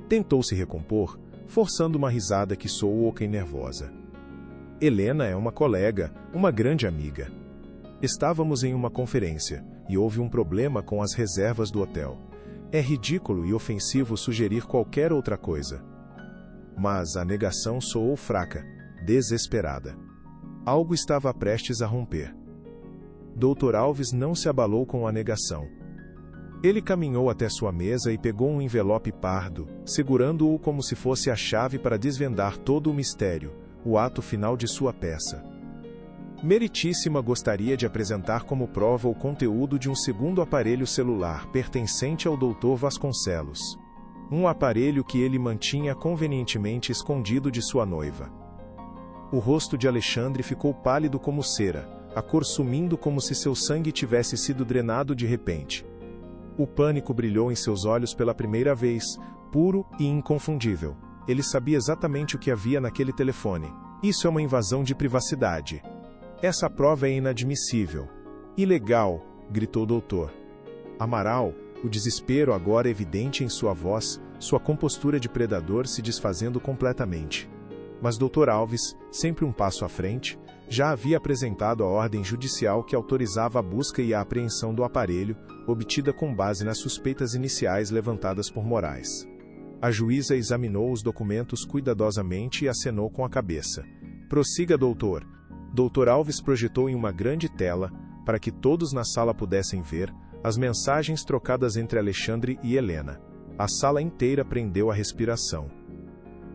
tentou se recompor, forçando uma risada que soou oca e nervosa. Helena é uma colega, uma grande amiga. Estávamos em uma conferência, e houve um problema com as reservas do hotel. É ridículo e ofensivo sugerir qualquer outra coisa. Mas a negação soou fraca, desesperada. Algo estava prestes a romper. Dr. Alves não se abalou com a negação. Ele caminhou até sua mesa e pegou um envelope pardo, segurando-o como se fosse a chave para desvendar todo o mistério, o ato final de sua peça. Meritíssima gostaria de apresentar como prova o conteúdo de um segundo aparelho celular pertencente ao Dr. Vasconcelos. Um aparelho que ele mantinha convenientemente escondido de sua noiva. O rosto de Alexandre ficou pálido como cera, a cor sumindo como se seu sangue tivesse sido drenado de repente. O pânico brilhou em seus olhos pela primeira vez, puro e inconfundível. Ele sabia exatamente o que havia naquele telefone. Isso é uma invasão de privacidade. Essa prova é inadmissível. Ilegal, gritou o doutor. Amaral, o desespero agora evidente em sua voz, sua compostura de predador se desfazendo completamente. Mas Dr. Alves, sempre um passo à frente, já havia apresentado a ordem judicial que autorizava a busca e a apreensão do aparelho, obtida com base nas suspeitas iniciais levantadas por Moraes. A juíza examinou os documentos cuidadosamente e acenou com a cabeça. Prossiga, doutor. Dr. Alves projetou em uma grande tela, para que todos na sala pudessem ver, as mensagens trocadas entre Alexandre e Helena. A sala inteira prendeu a respiração.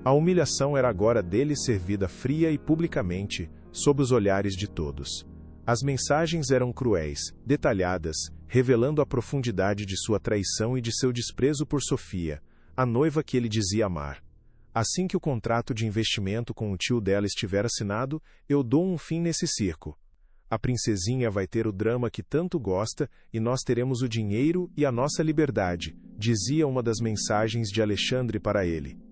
A humilhação era agora dele servida fria e publicamente, sob os olhares de todos. As mensagens eram cruéis, detalhadas, revelando a profundidade de sua traição e de seu desprezo por Sofia, a noiva que ele dizia amar. Assim que o contrato de investimento com o tio dela estiver assinado, eu dou um fim nesse circo. A princesinha vai ter o drama que tanto gosta e nós teremos o dinheiro e a nossa liberdade, dizia uma das mensagens de Alexandre para ele.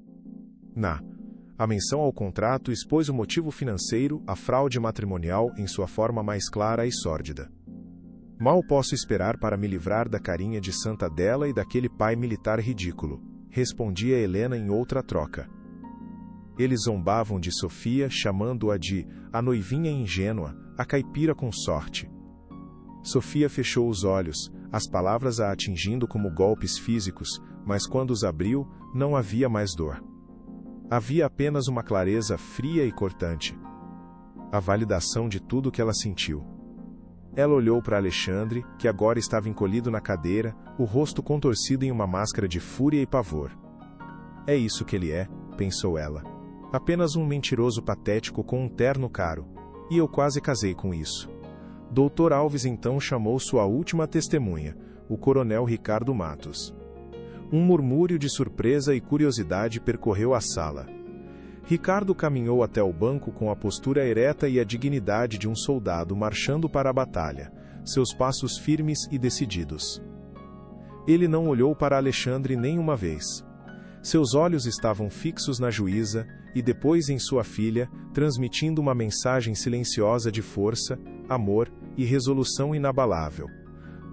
A menção ao contrato expôs o motivo financeiro, a fraude matrimonial, em sua forma mais clara e sórdida. Mal posso esperar para me livrar da carinha de santa dela e daquele pai militar ridículo, respondia Helena em outra troca. Eles zombavam de Sofia, chamando-a de a noivinha ingênua, a caipira com sorte. Sofia fechou os olhos, as palavras a atingindo como golpes físicos, mas quando os abriu, não havia mais dor. Havia apenas uma clareza fria e cortante. A validação de tudo que ela sentiu. Ela olhou para Alexandre, que agora estava encolhido na cadeira, o rosto contorcido em uma máscara de fúria e pavor. É isso que ele é, pensou ela. Apenas um mentiroso patético com um terno caro. E eu quase casei com isso. Dr. Alves então chamou sua última testemunha, o coronel Ricardo Matos. Um murmúrio de surpresa e curiosidade percorreu a sala. Ricardo caminhou até o banco com a postura ereta e a dignidade de um soldado marchando para a batalha, seus passos firmes e decididos. Ele não olhou para Alexandre nem uma vez. Seus olhos estavam fixos na juíza, e depois em sua filha, transmitindo uma mensagem silenciosa de força, amor e resolução inabalável.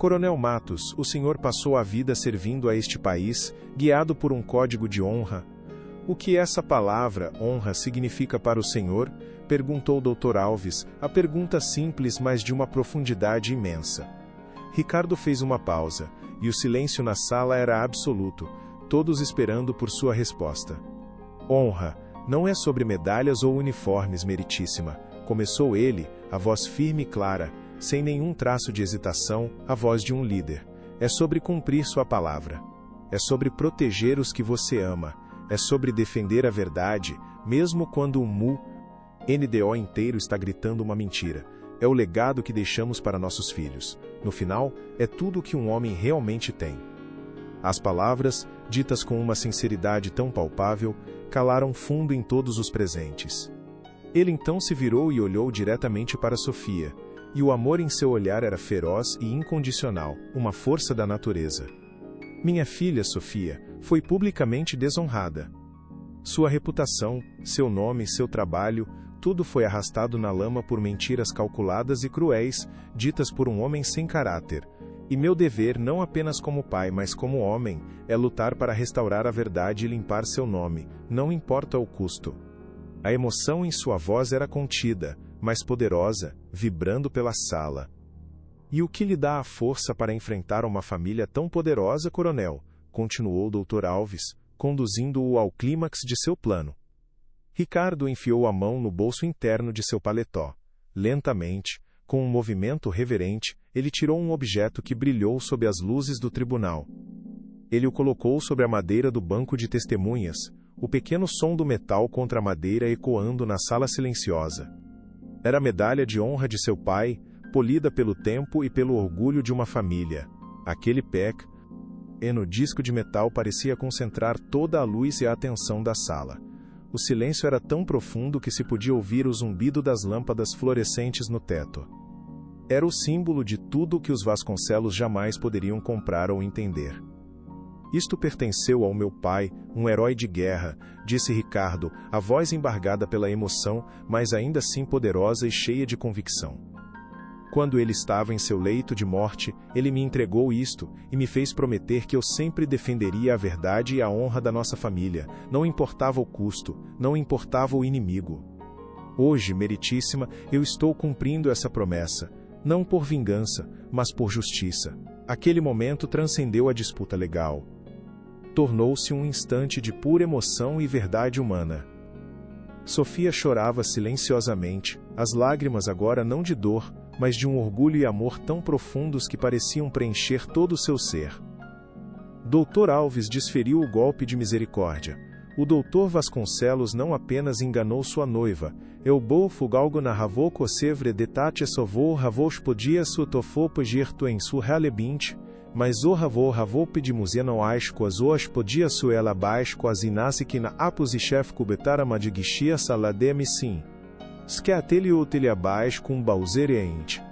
Coronel Matos, o senhor passou a vida servindo a este país, guiado por um código de honra. O que essa palavra, honra, significa para o senhor? Perguntou Dr. Alves, a pergunta simples, mas de uma profundidade imensa. Ricardo fez uma pausa, e o silêncio na sala era absoluto, todos esperando por sua resposta. Honra, não é sobre medalhas ou uniformes, meritíssima, começou ele, a voz firme e clara, sem nenhum traço de hesitação, a voz de um líder. É sobre cumprir sua palavra. É sobre proteger os que você ama. É sobre defender a verdade, mesmo quando o NDO inteiro está gritando uma mentira. É o legado que deixamos para nossos filhos. No final, é tudo o que um homem realmente tem. As palavras, ditas com uma sinceridade tão palpável, calaram fundo em todos os presentes. Ele então se virou e olhou diretamente para Sofia, e o amor em seu olhar era feroz e incondicional, uma força da natureza. Minha filha, Sofia, foi publicamente desonrada. Sua reputação, seu nome, seu trabalho, tudo foi arrastado na lama por mentiras calculadas e cruéis, ditas por um homem sem caráter. E meu dever, não apenas como pai, mas como homem, é lutar para restaurar a verdade e limpar seu nome, não importa o custo. A emoção em sua voz era contida, mas poderosa, vibrando pela sala. E o que lhe dá a força para enfrentar uma família tão poderosa, coronel? Continuou Dr. Alves, conduzindo-o ao clímax de seu plano. Ricardo enfiou a mão no bolso interno de seu paletó. Lentamente, com um movimento reverente, ele tirou um objeto que brilhou sob as luzes do tribunal. Ele o colocou sobre a madeira do banco de testemunhas, o pequeno som do metal contra a madeira ecoando na sala silenciosa. Era a medalha de honra de seu pai, polida pelo tempo e pelo orgulho de uma família. Aquele no disco de metal parecia concentrar toda a luz e a atenção da sala. O silêncio era tão profundo que se podia ouvir o zumbido das lâmpadas fluorescentes no teto. Era o símbolo de tudo o que os Vasconcelos jamais poderiam comprar ou entender. Isto pertenceu ao meu pai, um herói de guerra, disse Ricardo, a voz embargada pela emoção, mas ainda assim poderosa e cheia de convicção. Quando ele estava em seu leito de morte, ele me entregou isto, e me fez prometer que eu sempre defenderia a verdade e a honra da nossa família, não importava o custo, não importava o inimigo. Hoje, meritíssima, eu estou cumprindo essa promessa, não por vingança, mas por justiça. Aquele momento transcendeu a disputa legal. Tornou-se um instante de pura emoção e verdade humana. Sofia chorava silenciosamente, as lágrimas agora não de dor, mas de um orgulho e amor tão profundos que pareciam preencher todo o seu ser. Dr. Alves desferiu o golpe de misericórdia. O Dr. Vasconcelos não apenas enganou sua noiva, eu fugalgo na ravô cosevre detate sovô ravôs podia sutofô pogirto em su relebinte, mas o ravô pedimuzia não asco as oas podia suela baixo as inasce que na apos e chef cubetara madiguixia salademe sim. Skeatele o abaixo com bauzereente.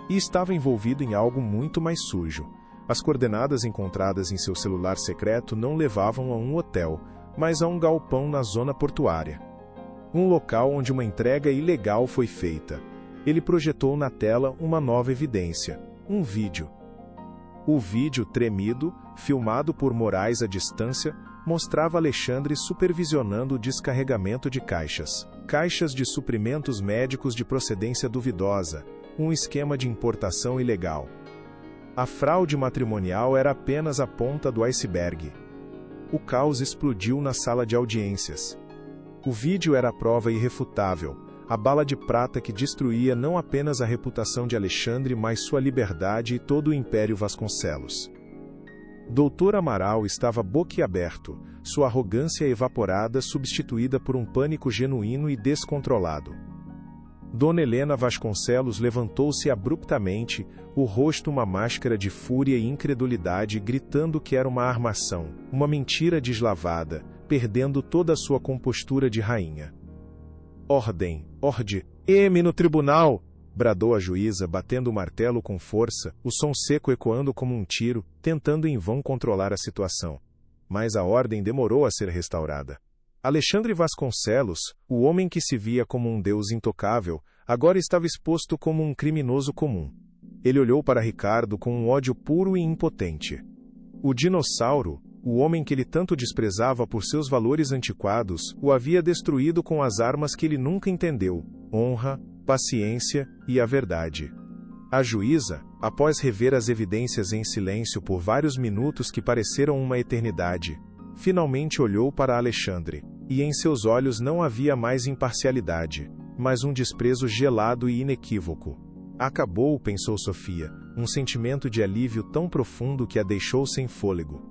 E estava envolvido em algo muito mais sujo. As coordenadas encontradas em seu celular secreto não levavam a um hotel, mas a um galpão na zona portuária. Um local onde uma entrega ilegal foi feita. Ele projetou na tela uma nova evidência, um vídeo. O vídeo tremido, filmado por Moraes à distância, mostrava Alexandre supervisionando o descarregamento de caixas de suprimentos médicos de procedência duvidosa, um esquema de importação ilegal. A fraude matrimonial era apenas a ponta do iceberg. O caos explodiu na sala de audiências. O vídeo era a prova irrefutável, a bala de prata que destruía não apenas a reputação de Alexandre, mas sua liberdade e todo o Império Vasconcelos. Dr. Amaral estava boquiaberto, sua arrogância evaporada substituída por um pânico genuíno e descontrolado. Dona Helena Vasconcelos levantou-se abruptamente, o rosto uma máscara de fúria e incredulidade, gritando que era uma armação, uma mentira deslavada, perdendo toda a sua compostura de rainha. Ordem, no tribunal! Bradou a juíza, batendo o martelo com força, o som seco ecoando como um tiro, tentando em vão controlar a situação. Mas a ordem demorou a ser restaurada. Alexandre Vasconcelos, o homem que se via como um deus intocável, agora estava exposto como um criminoso comum. Ele olhou para Ricardo com um ódio puro e impotente. O dinossauro, O homem que ele tanto desprezava por seus valores antiquados, o havia destruído com as armas que ele nunca entendeu: honra, paciência e a verdade. A juíza, após rever as evidências em silêncio por vários minutos que pareceram uma eternidade, finalmente olhou para Alexandre, e em seus olhos não havia mais imparcialidade, mas um desprezo gelado e inequívoco. Acabou, pensou Sofia, um sentimento de alívio tão profundo que a deixou sem fôlego.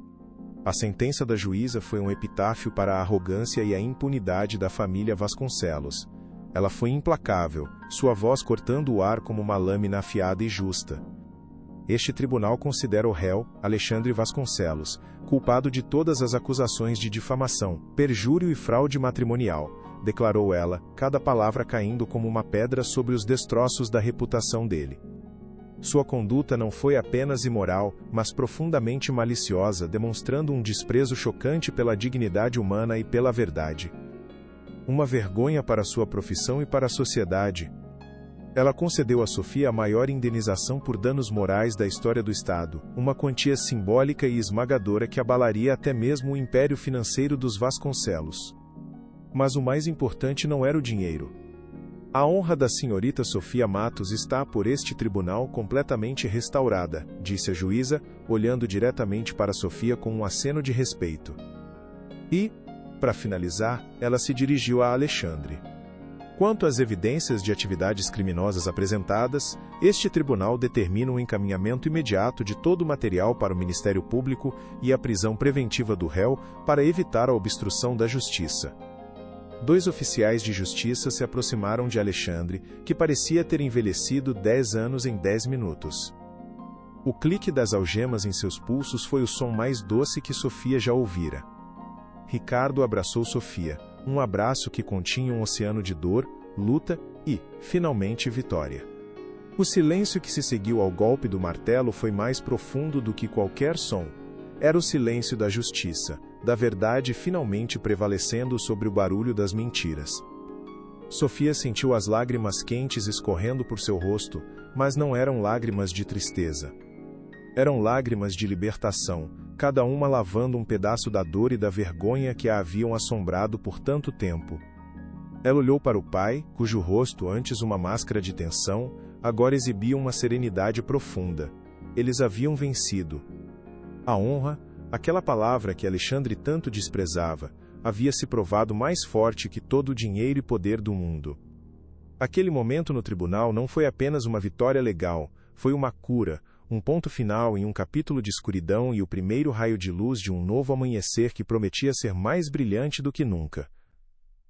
A sentença da juíza foi um epitáfio para a arrogância e a impunidade da família Vasconcelos. Ela foi implacável, sua voz cortando o ar como uma lâmina afiada e justa. Este tribunal considera o réu, Alexandre Vasconcelos, culpado de todas as acusações de difamação, perjúrio e fraude matrimonial, declarou ela, cada palavra caindo como uma pedra sobre os destroços da reputação dele. Sua conduta não foi apenas imoral, mas profundamente maliciosa, demonstrando um desprezo chocante pela dignidade humana e pela verdade. Uma vergonha para sua profissão e para a sociedade. Ela concedeu a Sofia a maior indenização por danos morais da história do Estado, uma quantia simbólica e esmagadora que abalaria até mesmo o império financeiro dos Vasconcelos. Mas o mais importante não era o dinheiro. A honra da senhorita Sofia Matos está por este tribunal completamente restaurada, disse a juíza, olhando diretamente para Sofia com um aceno de respeito. E, para finalizar, ela se dirigiu a Alexandre. Quanto às evidências de atividades criminosas apresentadas, este tribunal determina um encaminhamento imediato de todo o material para o Ministério Público e a prisão preventiva do réu para evitar a obstrução da justiça. 2 oficiais de justiça se aproximaram de Alexandre, que parecia ter envelhecido 10 anos em 10 minutos. O clique das algemas em seus pulsos foi o som mais doce que Sofia já ouvira. Ricardo abraçou Sofia, um abraço que continha um oceano de dor, luta e, finalmente, vitória. O silêncio que se seguiu ao golpe do martelo foi mais profundo do que qualquer som. Era o silêncio da justiça, da verdade finalmente prevalecendo sobre o barulho das mentiras. Sofia sentiu as lágrimas quentes escorrendo por seu rosto, mas não eram lágrimas de tristeza. Eram lágrimas de libertação, cada uma lavando um pedaço da dor e da vergonha que a haviam assombrado por tanto tempo. Ela olhou para o pai, cujo rosto, antes uma máscara de tensão, agora exibia uma serenidade profunda. Eles haviam vencido. A honra, aquela palavra que Alexandre tanto desprezava, havia se provado mais forte que todo o dinheiro e poder do mundo. Aquele momento no tribunal não foi apenas uma vitória legal, foi uma cura, um ponto final em um capítulo de escuridão e o primeiro raio de luz de um novo amanhecer que prometia ser mais brilhante do que nunca.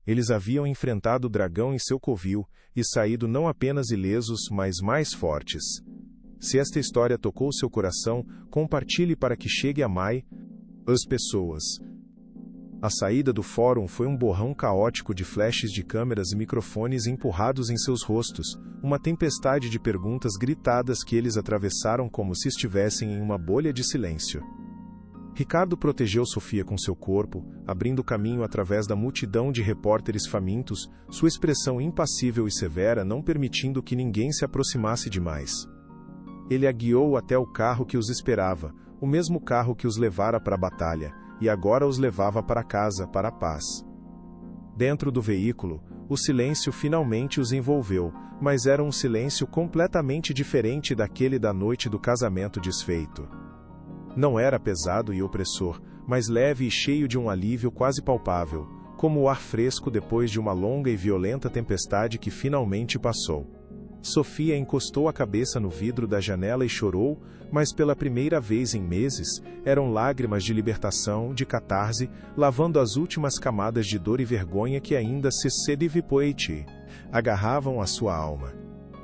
Eles haviam enfrentado o dragão em seu covil e saído não apenas ilesos, mas mais fortes. Se esta história tocou seu coração, compartilhe para que chegue a as pessoas. A saída do fórum foi um borrão caótico de flashes de câmeras e microfones empurrados em seus rostos, uma tempestade de perguntas gritadas que eles atravessaram como se estivessem em uma bolha de silêncio. Ricardo protegeu Sofia com seu corpo, abrindo caminho através da multidão de repórteres famintos, sua expressão impassível e severa não permitindo que ninguém se aproximasse demais. Ele a guiou até o carro que os esperava, o mesmo carro que os levara para a batalha, e agora os levava para casa, para a paz. Dentro do veículo, o silêncio finalmente os envolveu, mas era um silêncio completamente diferente daquele da noite do casamento desfeito. Não era pesado e opressor, mas leve e cheio de um alívio quase palpável, como o ar fresco depois de uma longa e violenta tempestade que finalmente passou. Sofia encostou a cabeça no vidro da janela e chorou, mas pela primeira vez em meses, eram lágrimas de libertação, de catarse, lavando as últimas camadas de dor e vergonha que ainda se sedivipoeti agarravam a sua alma.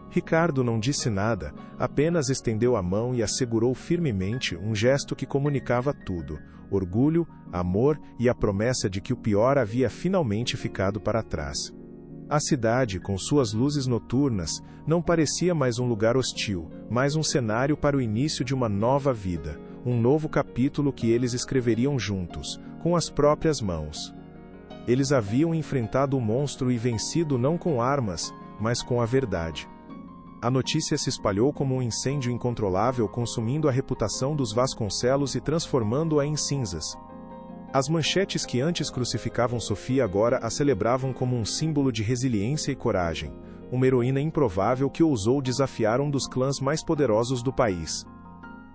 Ricardo não disse nada, apenas estendeu a mão e a segurou firmemente, um gesto que comunicava tudo: orgulho, amor e a promessa de que o pior havia finalmente ficado para trás. A cidade, com suas luzes noturnas, não parecia mais um lugar hostil, mas um cenário para o início de uma nova vida, um novo capítulo que eles escreveriam juntos, com as próprias mãos. Eles haviam enfrentado o monstro e vencido não com armas, mas com a verdade. A notícia se espalhou como um incêndio incontrolável, consumindo a reputação dos Vasconcelos e transformando-a em cinzas. As manchetes que antes crucificavam Sofia agora a celebravam como um símbolo de resiliência e coragem, uma heroína improvável que ousou desafiar um dos clãs mais poderosos do país.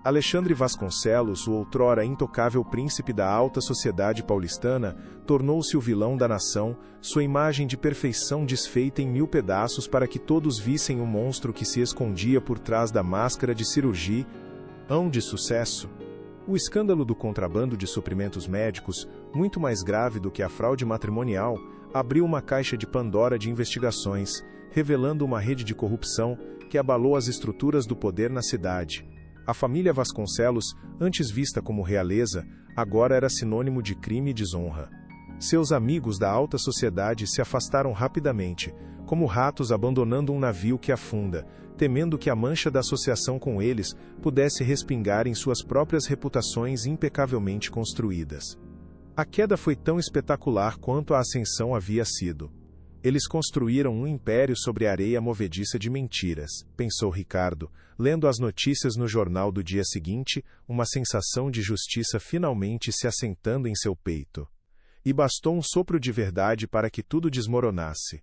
Alexandre Vasconcelos, o outrora intocável príncipe da alta sociedade paulistana, tornou-se o vilão da nação, sua imagem de perfeição desfeita em 1000 pedaços para que todos vissem o monstro que se escondia por trás da máscara de cirurgia. De sucesso. O escândalo do contrabando de suprimentos médicos, muito mais grave do que a fraude matrimonial, abriu uma caixa de Pandora de investigações, revelando uma rede de corrupção que abalou as estruturas do poder na cidade. A família Vasconcelos, antes vista como realeza, agora era sinônimo de crime e desonra. Seus amigos da alta sociedade se afastaram rapidamente, como ratos abandonando um navio que afunda, temendo que a mancha da associação com eles pudesse respingar em suas próprias reputações impecavelmente construídas. A queda foi tão espetacular quanto a ascensão havia sido. Eles construíram um império sobre areia movediça de mentiras, pensou Ricardo, lendo as notícias no jornal do dia seguinte, uma sensação de justiça finalmente se assentando em seu peito. E bastou um sopro de verdade para que tudo desmoronasse.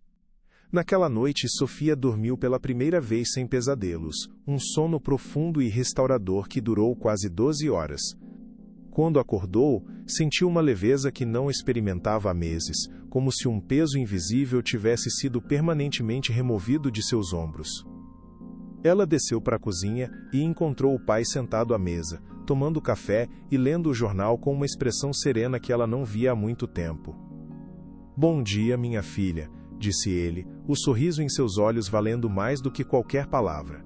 Naquela noite, Sofia dormiu pela primeira vez sem pesadelos, um sono profundo e restaurador que durou quase 12 horas. Quando acordou, sentiu uma leveza que não experimentava há meses, como se um peso invisível tivesse sido permanentemente removido de seus ombros. Ela desceu para a cozinha e encontrou o pai sentado à mesa, tomando café e lendo o jornal com uma expressão serena que ela não via há muito tempo. "Bom dia, minha filha", disse ele, o sorriso em seus olhos valendo mais do que qualquer palavra.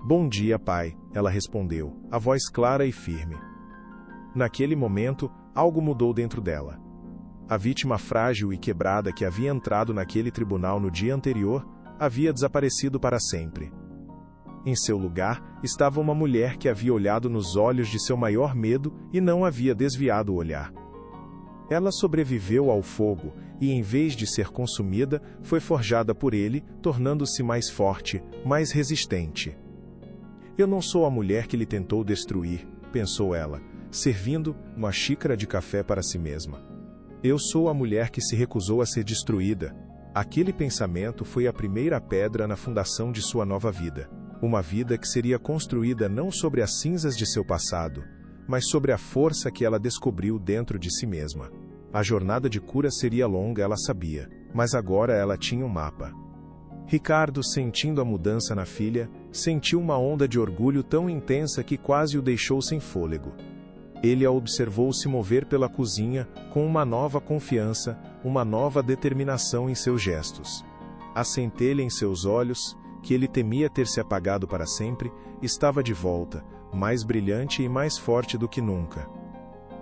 "Bom dia, pai", ela respondeu, a voz clara e firme. Naquele momento, algo mudou dentro dela. A vítima frágil e quebrada que havia entrado naquele tribunal no dia anterior, havia desaparecido para sempre. Em seu lugar, estava uma mulher que havia olhado nos olhos de seu maior medo e não havia desviado o olhar. Ela sobreviveu ao fogo e, em vez de ser consumida, foi forjada por ele, tornando-se mais forte, mais resistente. "Eu não sou a mulher que lhe tentou destruir", pensou ela, servindo uma xícara de café para si mesma. "Eu sou a mulher que se recusou a ser destruída." Aquele pensamento foi a primeira pedra na fundação de sua nova vida. Uma vida que seria construída não sobre as cinzas de seu passado, mas sobre a força que ela descobriu dentro de si mesma. A jornada de cura seria longa, ela sabia, mas agora ela tinha um mapa. Ricardo, sentindo a mudança na filha, sentiu uma onda de orgulho tão intensa que quase o deixou sem fôlego. Ele a observou se mover pela cozinha com uma nova confiança, uma nova determinação em seus gestos. A centelha em seus olhos, que ele temia ter se apagado para sempre, estava de volta, mais brilhante e mais forte do que nunca.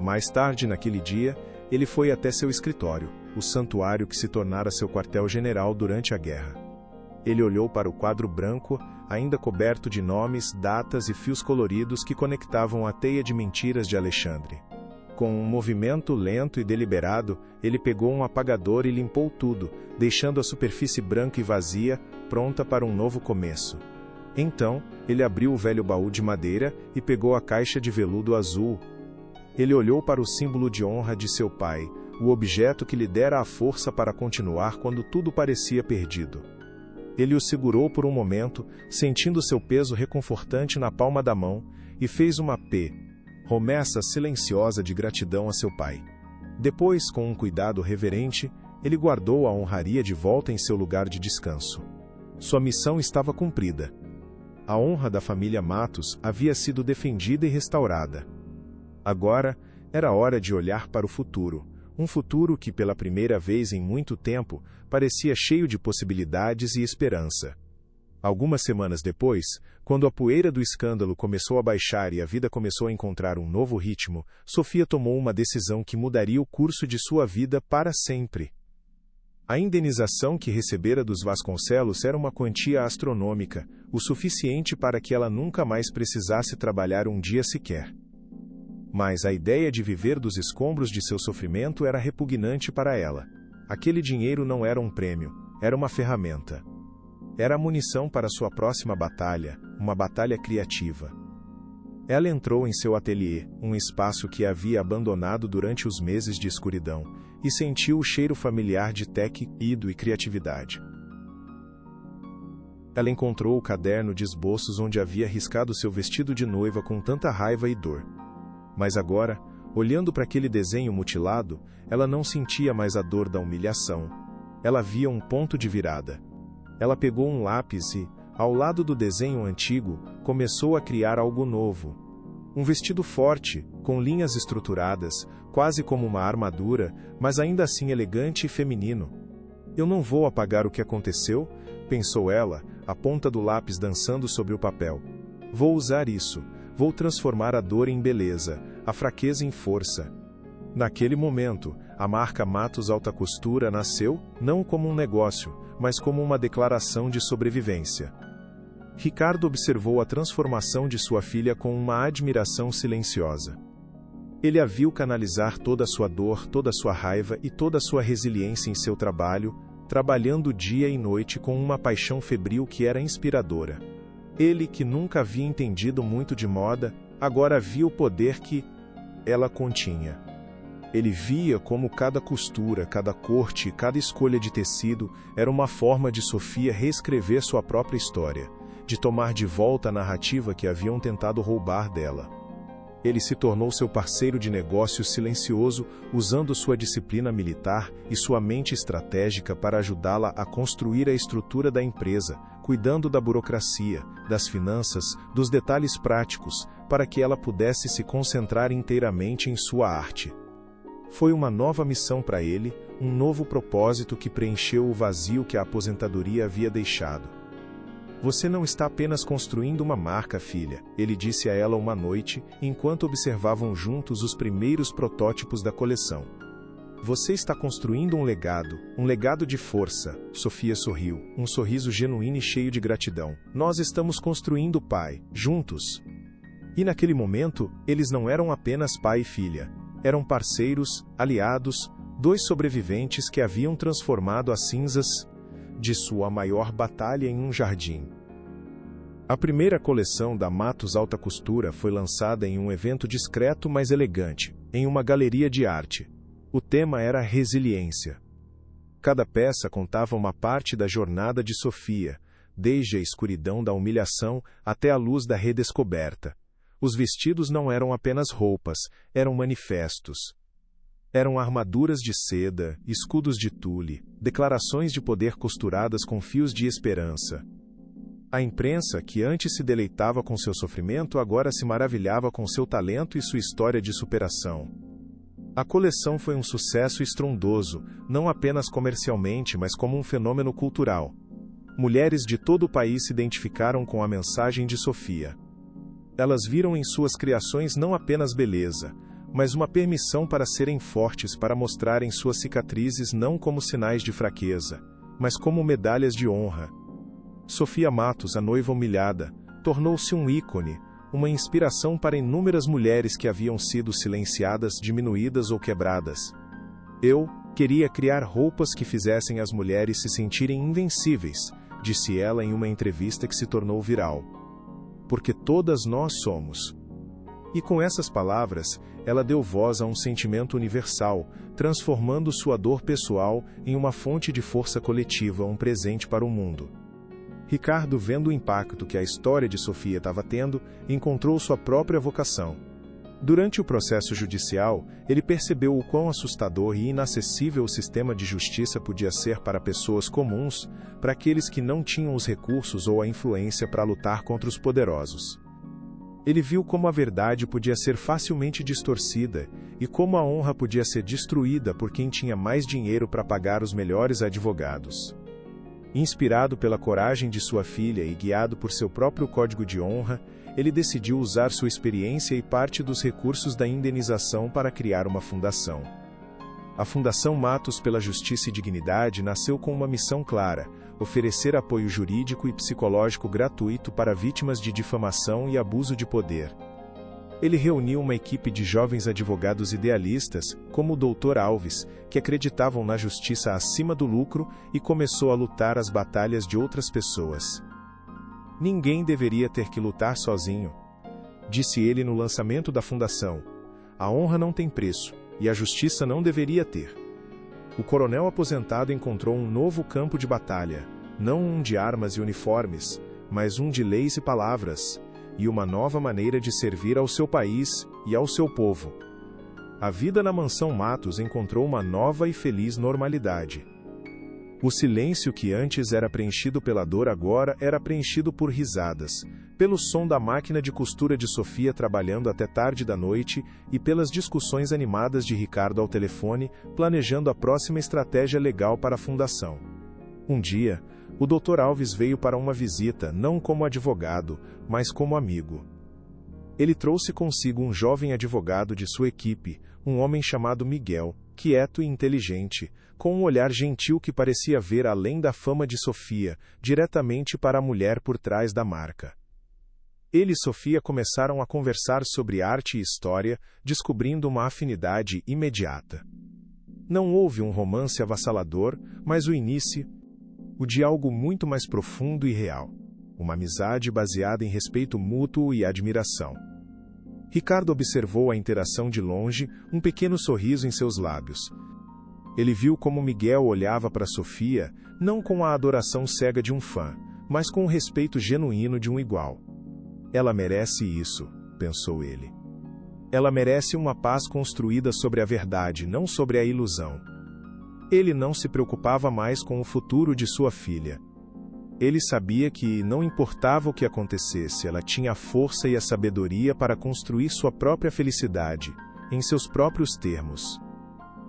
Mais tarde naquele dia, ele foi até seu escritório, o santuário que se tornara seu quartel-general durante a guerra. Ele olhou para o quadro branco, ainda coberto de nomes, datas e fios coloridos que conectavam a teia de mentiras de Alexandre. Com um movimento lento e deliberado, ele pegou um apagador e limpou tudo, deixando a superfície branca e vazia, pronta para um novo começo. Então, ele abriu o velho baú de madeira e pegou a caixa de veludo azul. Ele olhou para o símbolo de honra de seu pai, o objeto que lhe dera a força para continuar quando tudo parecia perdido. Ele o segurou por um momento, sentindo seu peso reconfortante na palma da mão, e fez uma promessa silenciosa de gratidão a seu pai. Depois, com um cuidado reverente, ele guardou a honraria de volta em seu lugar de descanso. Sua missão estava cumprida. A honra da família Matos havia sido defendida e restaurada. Agora, era hora de olhar para o futuro, um futuro que, pela primeira vez em muito tempo, parecia cheio de possibilidades e esperança. Algumas semanas depois, quando a poeira do escândalo começou a baixar e a vida começou a encontrar um novo ritmo, Sofia tomou uma decisão que mudaria o curso de sua vida para sempre. A indenização que recebera dos Vasconcelos era uma quantia astronômica, o suficiente para que ela nunca mais precisasse trabalhar um dia sequer. Mas a ideia de viver dos escombros de seu sofrimento era repugnante para ela. Aquele dinheiro não era um prêmio, era uma ferramenta. Era a munição para sua próxima batalha, uma batalha criativa. Ela entrou em seu ateliê, um espaço que havia abandonado durante os meses de escuridão, e sentiu o cheiro familiar de tecido e criatividade. Ela encontrou o caderno de esboços onde havia riscado seu vestido de noiva com tanta raiva e dor. Mas agora, olhando para aquele desenho mutilado, ela não sentia mais a dor da humilhação. Ela via um ponto de virada. Ela pegou um lápis e, ao lado do desenho antigo, começou a criar algo novo. Um vestido forte, com linhas estruturadas, quase como uma armadura, mas ainda assim elegante e feminino. Eu não vou apagar o que aconteceu, pensou ela, a ponta do lápis dançando sobre o papel. Vou usar isso. Vou transformar a dor em beleza, a fraqueza em força. Naquele momento, a marca Matos Alta Costura nasceu, não como um negócio, mas como uma declaração de sobrevivência. Ricardo observou a transformação de sua filha com uma admiração silenciosa. Ele a viu canalizar toda a sua dor, toda a sua raiva e toda a sua resiliência em seu trabalho, trabalhando dia e noite com uma paixão febril que era inspiradora. Ele, que nunca havia entendido muito de moda, agora via o poder que ela continha. Ele via como cada costura, cada corte, cada escolha de tecido era uma forma de Sofia reescrever sua própria história, de tomar de volta a narrativa que haviam tentado roubar dela. Ele se tornou seu parceiro de negócios silencioso, usando sua disciplina militar e sua mente estratégica para ajudá-la a construir a estrutura da empresa, cuidando da burocracia, das finanças, dos detalhes práticos, para que ela pudesse se concentrar inteiramente em sua arte. Foi uma nova missão para ele, um novo propósito que preencheu o vazio que a aposentadoria havia deixado. Você não está apenas construindo uma marca, filha, ele disse a ela uma noite, enquanto observavam juntos os primeiros protótipos da coleção. Você está construindo um legado de força. Sofia sorriu, um sorriso genuíno e cheio de gratidão. Nós estamos construindo, pai, juntos. E naquele momento, eles não eram apenas pai e filha. Eram parceiros, aliados, dois sobreviventes que haviam transformado as cinzas de sua maior batalha em um jardim. A primeira coleção da Matos Alta Costura foi lançada em um evento discreto mas elegante, em uma galeria de arte. O tema era resiliência. Cada peça contava uma parte da jornada de Sofia, desde a escuridão da humilhação até a luz da redescoberta. Os vestidos não eram apenas roupas, eram manifestos. Eram armaduras de seda, escudos de tule, declarações de poder costuradas com fios de esperança. A imprensa, que antes se deleitava com seu sofrimento, agora se maravilhava com seu talento e sua história de superação. A coleção foi um sucesso estrondoso, não apenas comercialmente, mas como um fenômeno cultural. Mulheres de todo o país se identificaram com a mensagem de Sofia. Elas viram em suas criações não apenas beleza, mas uma permissão para serem fortes, para mostrarem suas cicatrizes não como sinais de fraqueza, mas como medalhas de honra. Sofia Matos, a noiva humilhada, tornou-se um ícone, uma inspiração para inúmeras mulheres que haviam sido silenciadas, diminuídas ou quebradas. Eu queria criar roupas que fizessem as mulheres se sentirem invencíveis, disse ela em uma entrevista que se tornou viral. Porque todas nós somos. E com essas palavras, ela deu voz a um sentimento universal, transformando sua dor pessoal em uma fonte de força coletiva, um presente para o mundo. Ricardo, vendo o impacto que a história de Sofia estava tendo, encontrou sua própria vocação. Durante o processo judicial, ele percebeu o quão assustador e inacessível o sistema de justiça podia ser para pessoas comuns, para aqueles que não tinham os recursos ou a influência para lutar contra os poderosos. Ele viu como a verdade podia ser facilmente distorcida e como a honra podia ser destruída por quem tinha mais dinheiro para pagar os melhores advogados. Inspirado pela coragem de sua filha e guiado por seu próprio código de honra, ele decidiu usar sua experiência e parte dos recursos da indenização para criar uma fundação. A Fundação Matos pela Justiça e Dignidade nasceu com uma missão clara: oferecer apoio jurídico e psicológico gratuito para vítimas de difamação e abuso de poder. Ele reuniu uma equipe de jovens advogados idealistas, como o Dr. Alves, que acreditavam na justiça acima do lucro e começou a lutar as batalhas de outras pessoas. Ninguém deveria ter que lutar sozinho. disse ele no lançamento da fundação. A honra não tem preço, e a justiça não deveria ter. O coronel aposentado encontrou um novo campo de batalha, não um de armas e uniformes, mas um de leis e palavras, e uma nova maneira de servir ao seu país e ao seu povo. A vida na mansão Matos encontrou uma nova e feliz normalidade. O silêncio que antes era preenchido pela dor agora era preenchido por risadas, pelo som da máquina de costura de Sofia trabalhando até tarde da noite e pelas discussões animadas de Ricardo ao telefone, planejando a próxima estratégia legal para a fundação. Um dia, o Dr. Alves veio para uma visita, não como advogado, mas como amigo. Ele trouxe consigo um jovem advogado de sua equipe, um homem chamado Miguel, quieto e inteligente, com um olhar gentil que parecia ver além da fama de Sofia, diretamente para a mulher por trás da marca. Ele e Sofia começaram a conversar sobre arte e história, descobrindo uma afinidade imediata. Não houve um romance avassalador, mas o início de algo muito mais profundo e real. Uma amizade baseada em respeito mútuo e admiração. Ricardo observou a interação de longe, um pequeno sorriso em seus lábios. Ele viu como Miguel olhava para Sofia, não com a adoração cega de um fã, mas com o respeito genuíno de um igual. Ela merece isso, pensou ele. Ela merece uma paz construída sobre a verdade, não sobre a ilusão. Ele não se preocupava mais com o futuro de sua filha. Ele sabia que, não importava o que acontecesse, ela tinha a força e a sabedoria para construir sua própria felicidade, em seus próprios termos.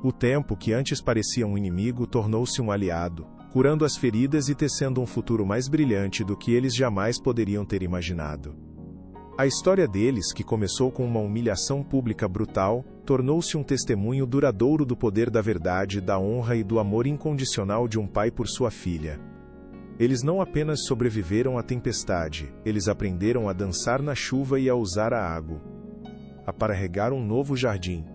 O tempo que antes parecia um inimigo tornou-se um aliado, curando as feridas e tecendo um futuro mais brilhante do que eles jamais poderiam ter imaginado. A história deles, que começou com uma humilhação pública brutal, tornou-se um testemunho duradouro do poder da verdade, da honra e do amor incondicional de um pai por sua filha. Eles não apenas sobreviveram à tempestade, eles aprenderam a dançar na chuva e a usar a água. Para regar um novo jardim,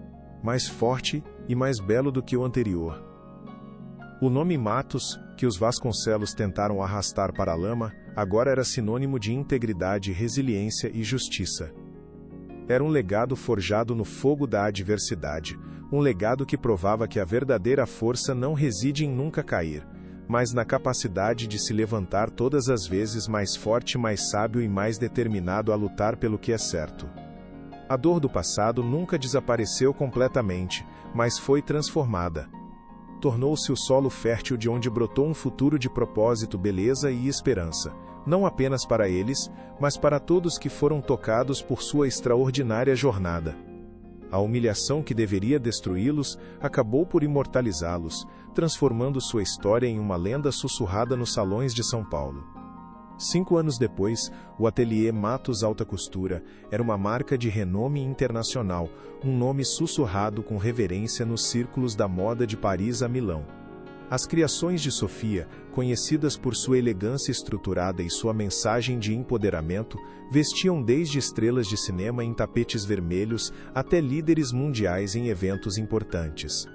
mais forte e mais belo do que o anterior. O nome Matos, que os Vasconcelos tentaram arrastar para a lama, agora era sinônimo de integridade, resiliência e justiça. Era um legado forjado no fogo da adversidade, um legado que provava que a verdadeira força não reside em nunca cair, mas na capacidade de se levantar todas as vezes mais forte, mais sábio e mais determinado a lutar pelo que é certo. A dor do passado nunca desapareceu completamente, mas foi transformada. Tornou-se o solo fértil de onde brotou um futuro de propósito, beleza e esperança, não apenas para eles, mas para todos que foram tocados por sua extraordinária jornada. A humilhação que deveria destruí-los acabou por imortalizá-los, transformando sua história em uma lenda sussurrada nos salões de São Paulo. 5 anos depois, o Ateliê Matos Alta Costura era uma marca de renome internacional, um nome sussurrado com reverência nos círculos da moda de Paris a Milão. As criações de Sofia, conhecidas por sua elegância estruturada e sua mensagem de empoderamento, vestiam desde estrelas de cinema em tapetes vermelhos até líderes mundiais em eventos importantes.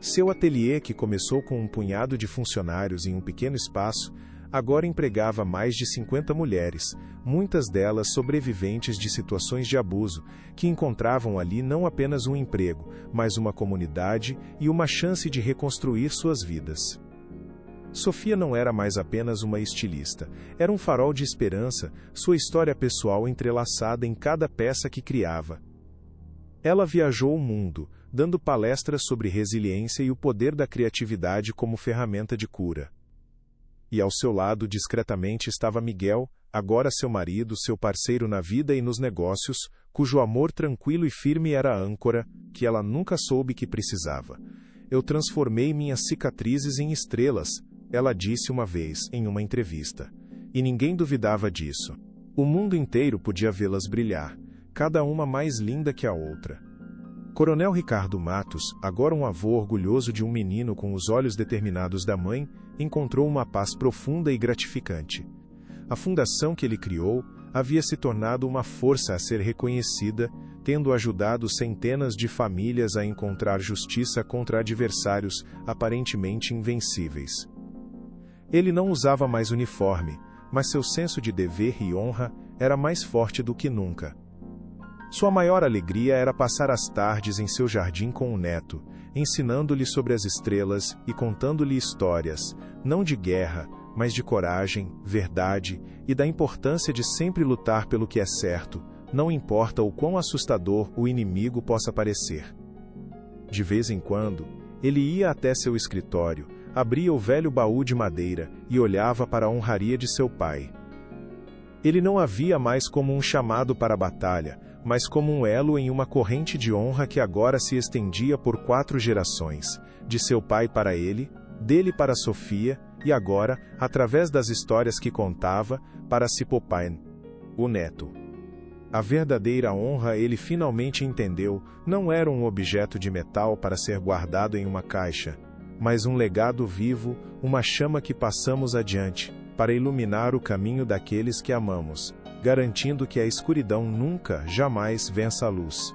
Seu ateliê, que começou com um punhado de funcionários em um pequeno espaço, agora empregava mais de 50 mulheres, muitas delas sobreviventes de situações de abuso, que encontravam ali não apenas um emprego, mas uma comunidade e uma chance de reconstruir suas vidas. Sofia não era mais apenas uma estilista, era um farol de esperança, sua história pessoal entrelaçada em cada peça que criava. Ela viajou o mundo, dando palestras sobre resiliência e o poder da criatividade como ferramenta de cura. E ao seu lado discretamente estava Miguel, agora seu marido, seu parceiro na vida e nos negócios, cujo amor tranquilo e firme era a âncora, que ela nunca soube que precisava. Eu transformei minhas cicatrizes em estrelas, ela disse uma vez, em uma entrevista. E ninguém duvidava disso. O mundo inteiro podia vê-las brilhar, cada uma mais linda que a outra. Coronel Ricardo Matos, agora um avô orgulhoso de um menino com os olhos determinados da mãe, encontrou uma paz profunda e gratificante. A fundação que ele criou havia se tornado uma força a ser reconhecida, tendo ajudado centenas de famílias a encontrar justiça contra adversários aparentemente invencíveis. Ele não usava mais uniforme, mas seu senso de dever e honra era mais forte do que nunca. Sua maior alegria era passar as tardes em seu jardim com o neto, ensinando-lhe sobre as estrelas e contando-lhe histórias, não de guerra, mas de coragem, verdade e da importância de sempre lutar pelo que é certo, não importa o quão assustador o inimigo possa parecer. De vez em quando, ele ia até seu escritório, abria o velho baú de madeira e olhava para a honraria de seu pai. Ele não a via mais como um chamado para a batalha, mas como um elo em uma corrente de honra que agora se estendia por 4 gerações, de seu pai para ele, dele para Sofia, e agora, através das histórias que contava, para Sipopain, o neto. A verdadeira honra, ele finalmente entendeu, não era um objeto de metal para ser guardado em uma caixa, mas um legado vivo, uma chama que passamos adiante, para iluminar o caminho daqueles que amamos, garantindo que a escuridão nunca, jamais vença a luz.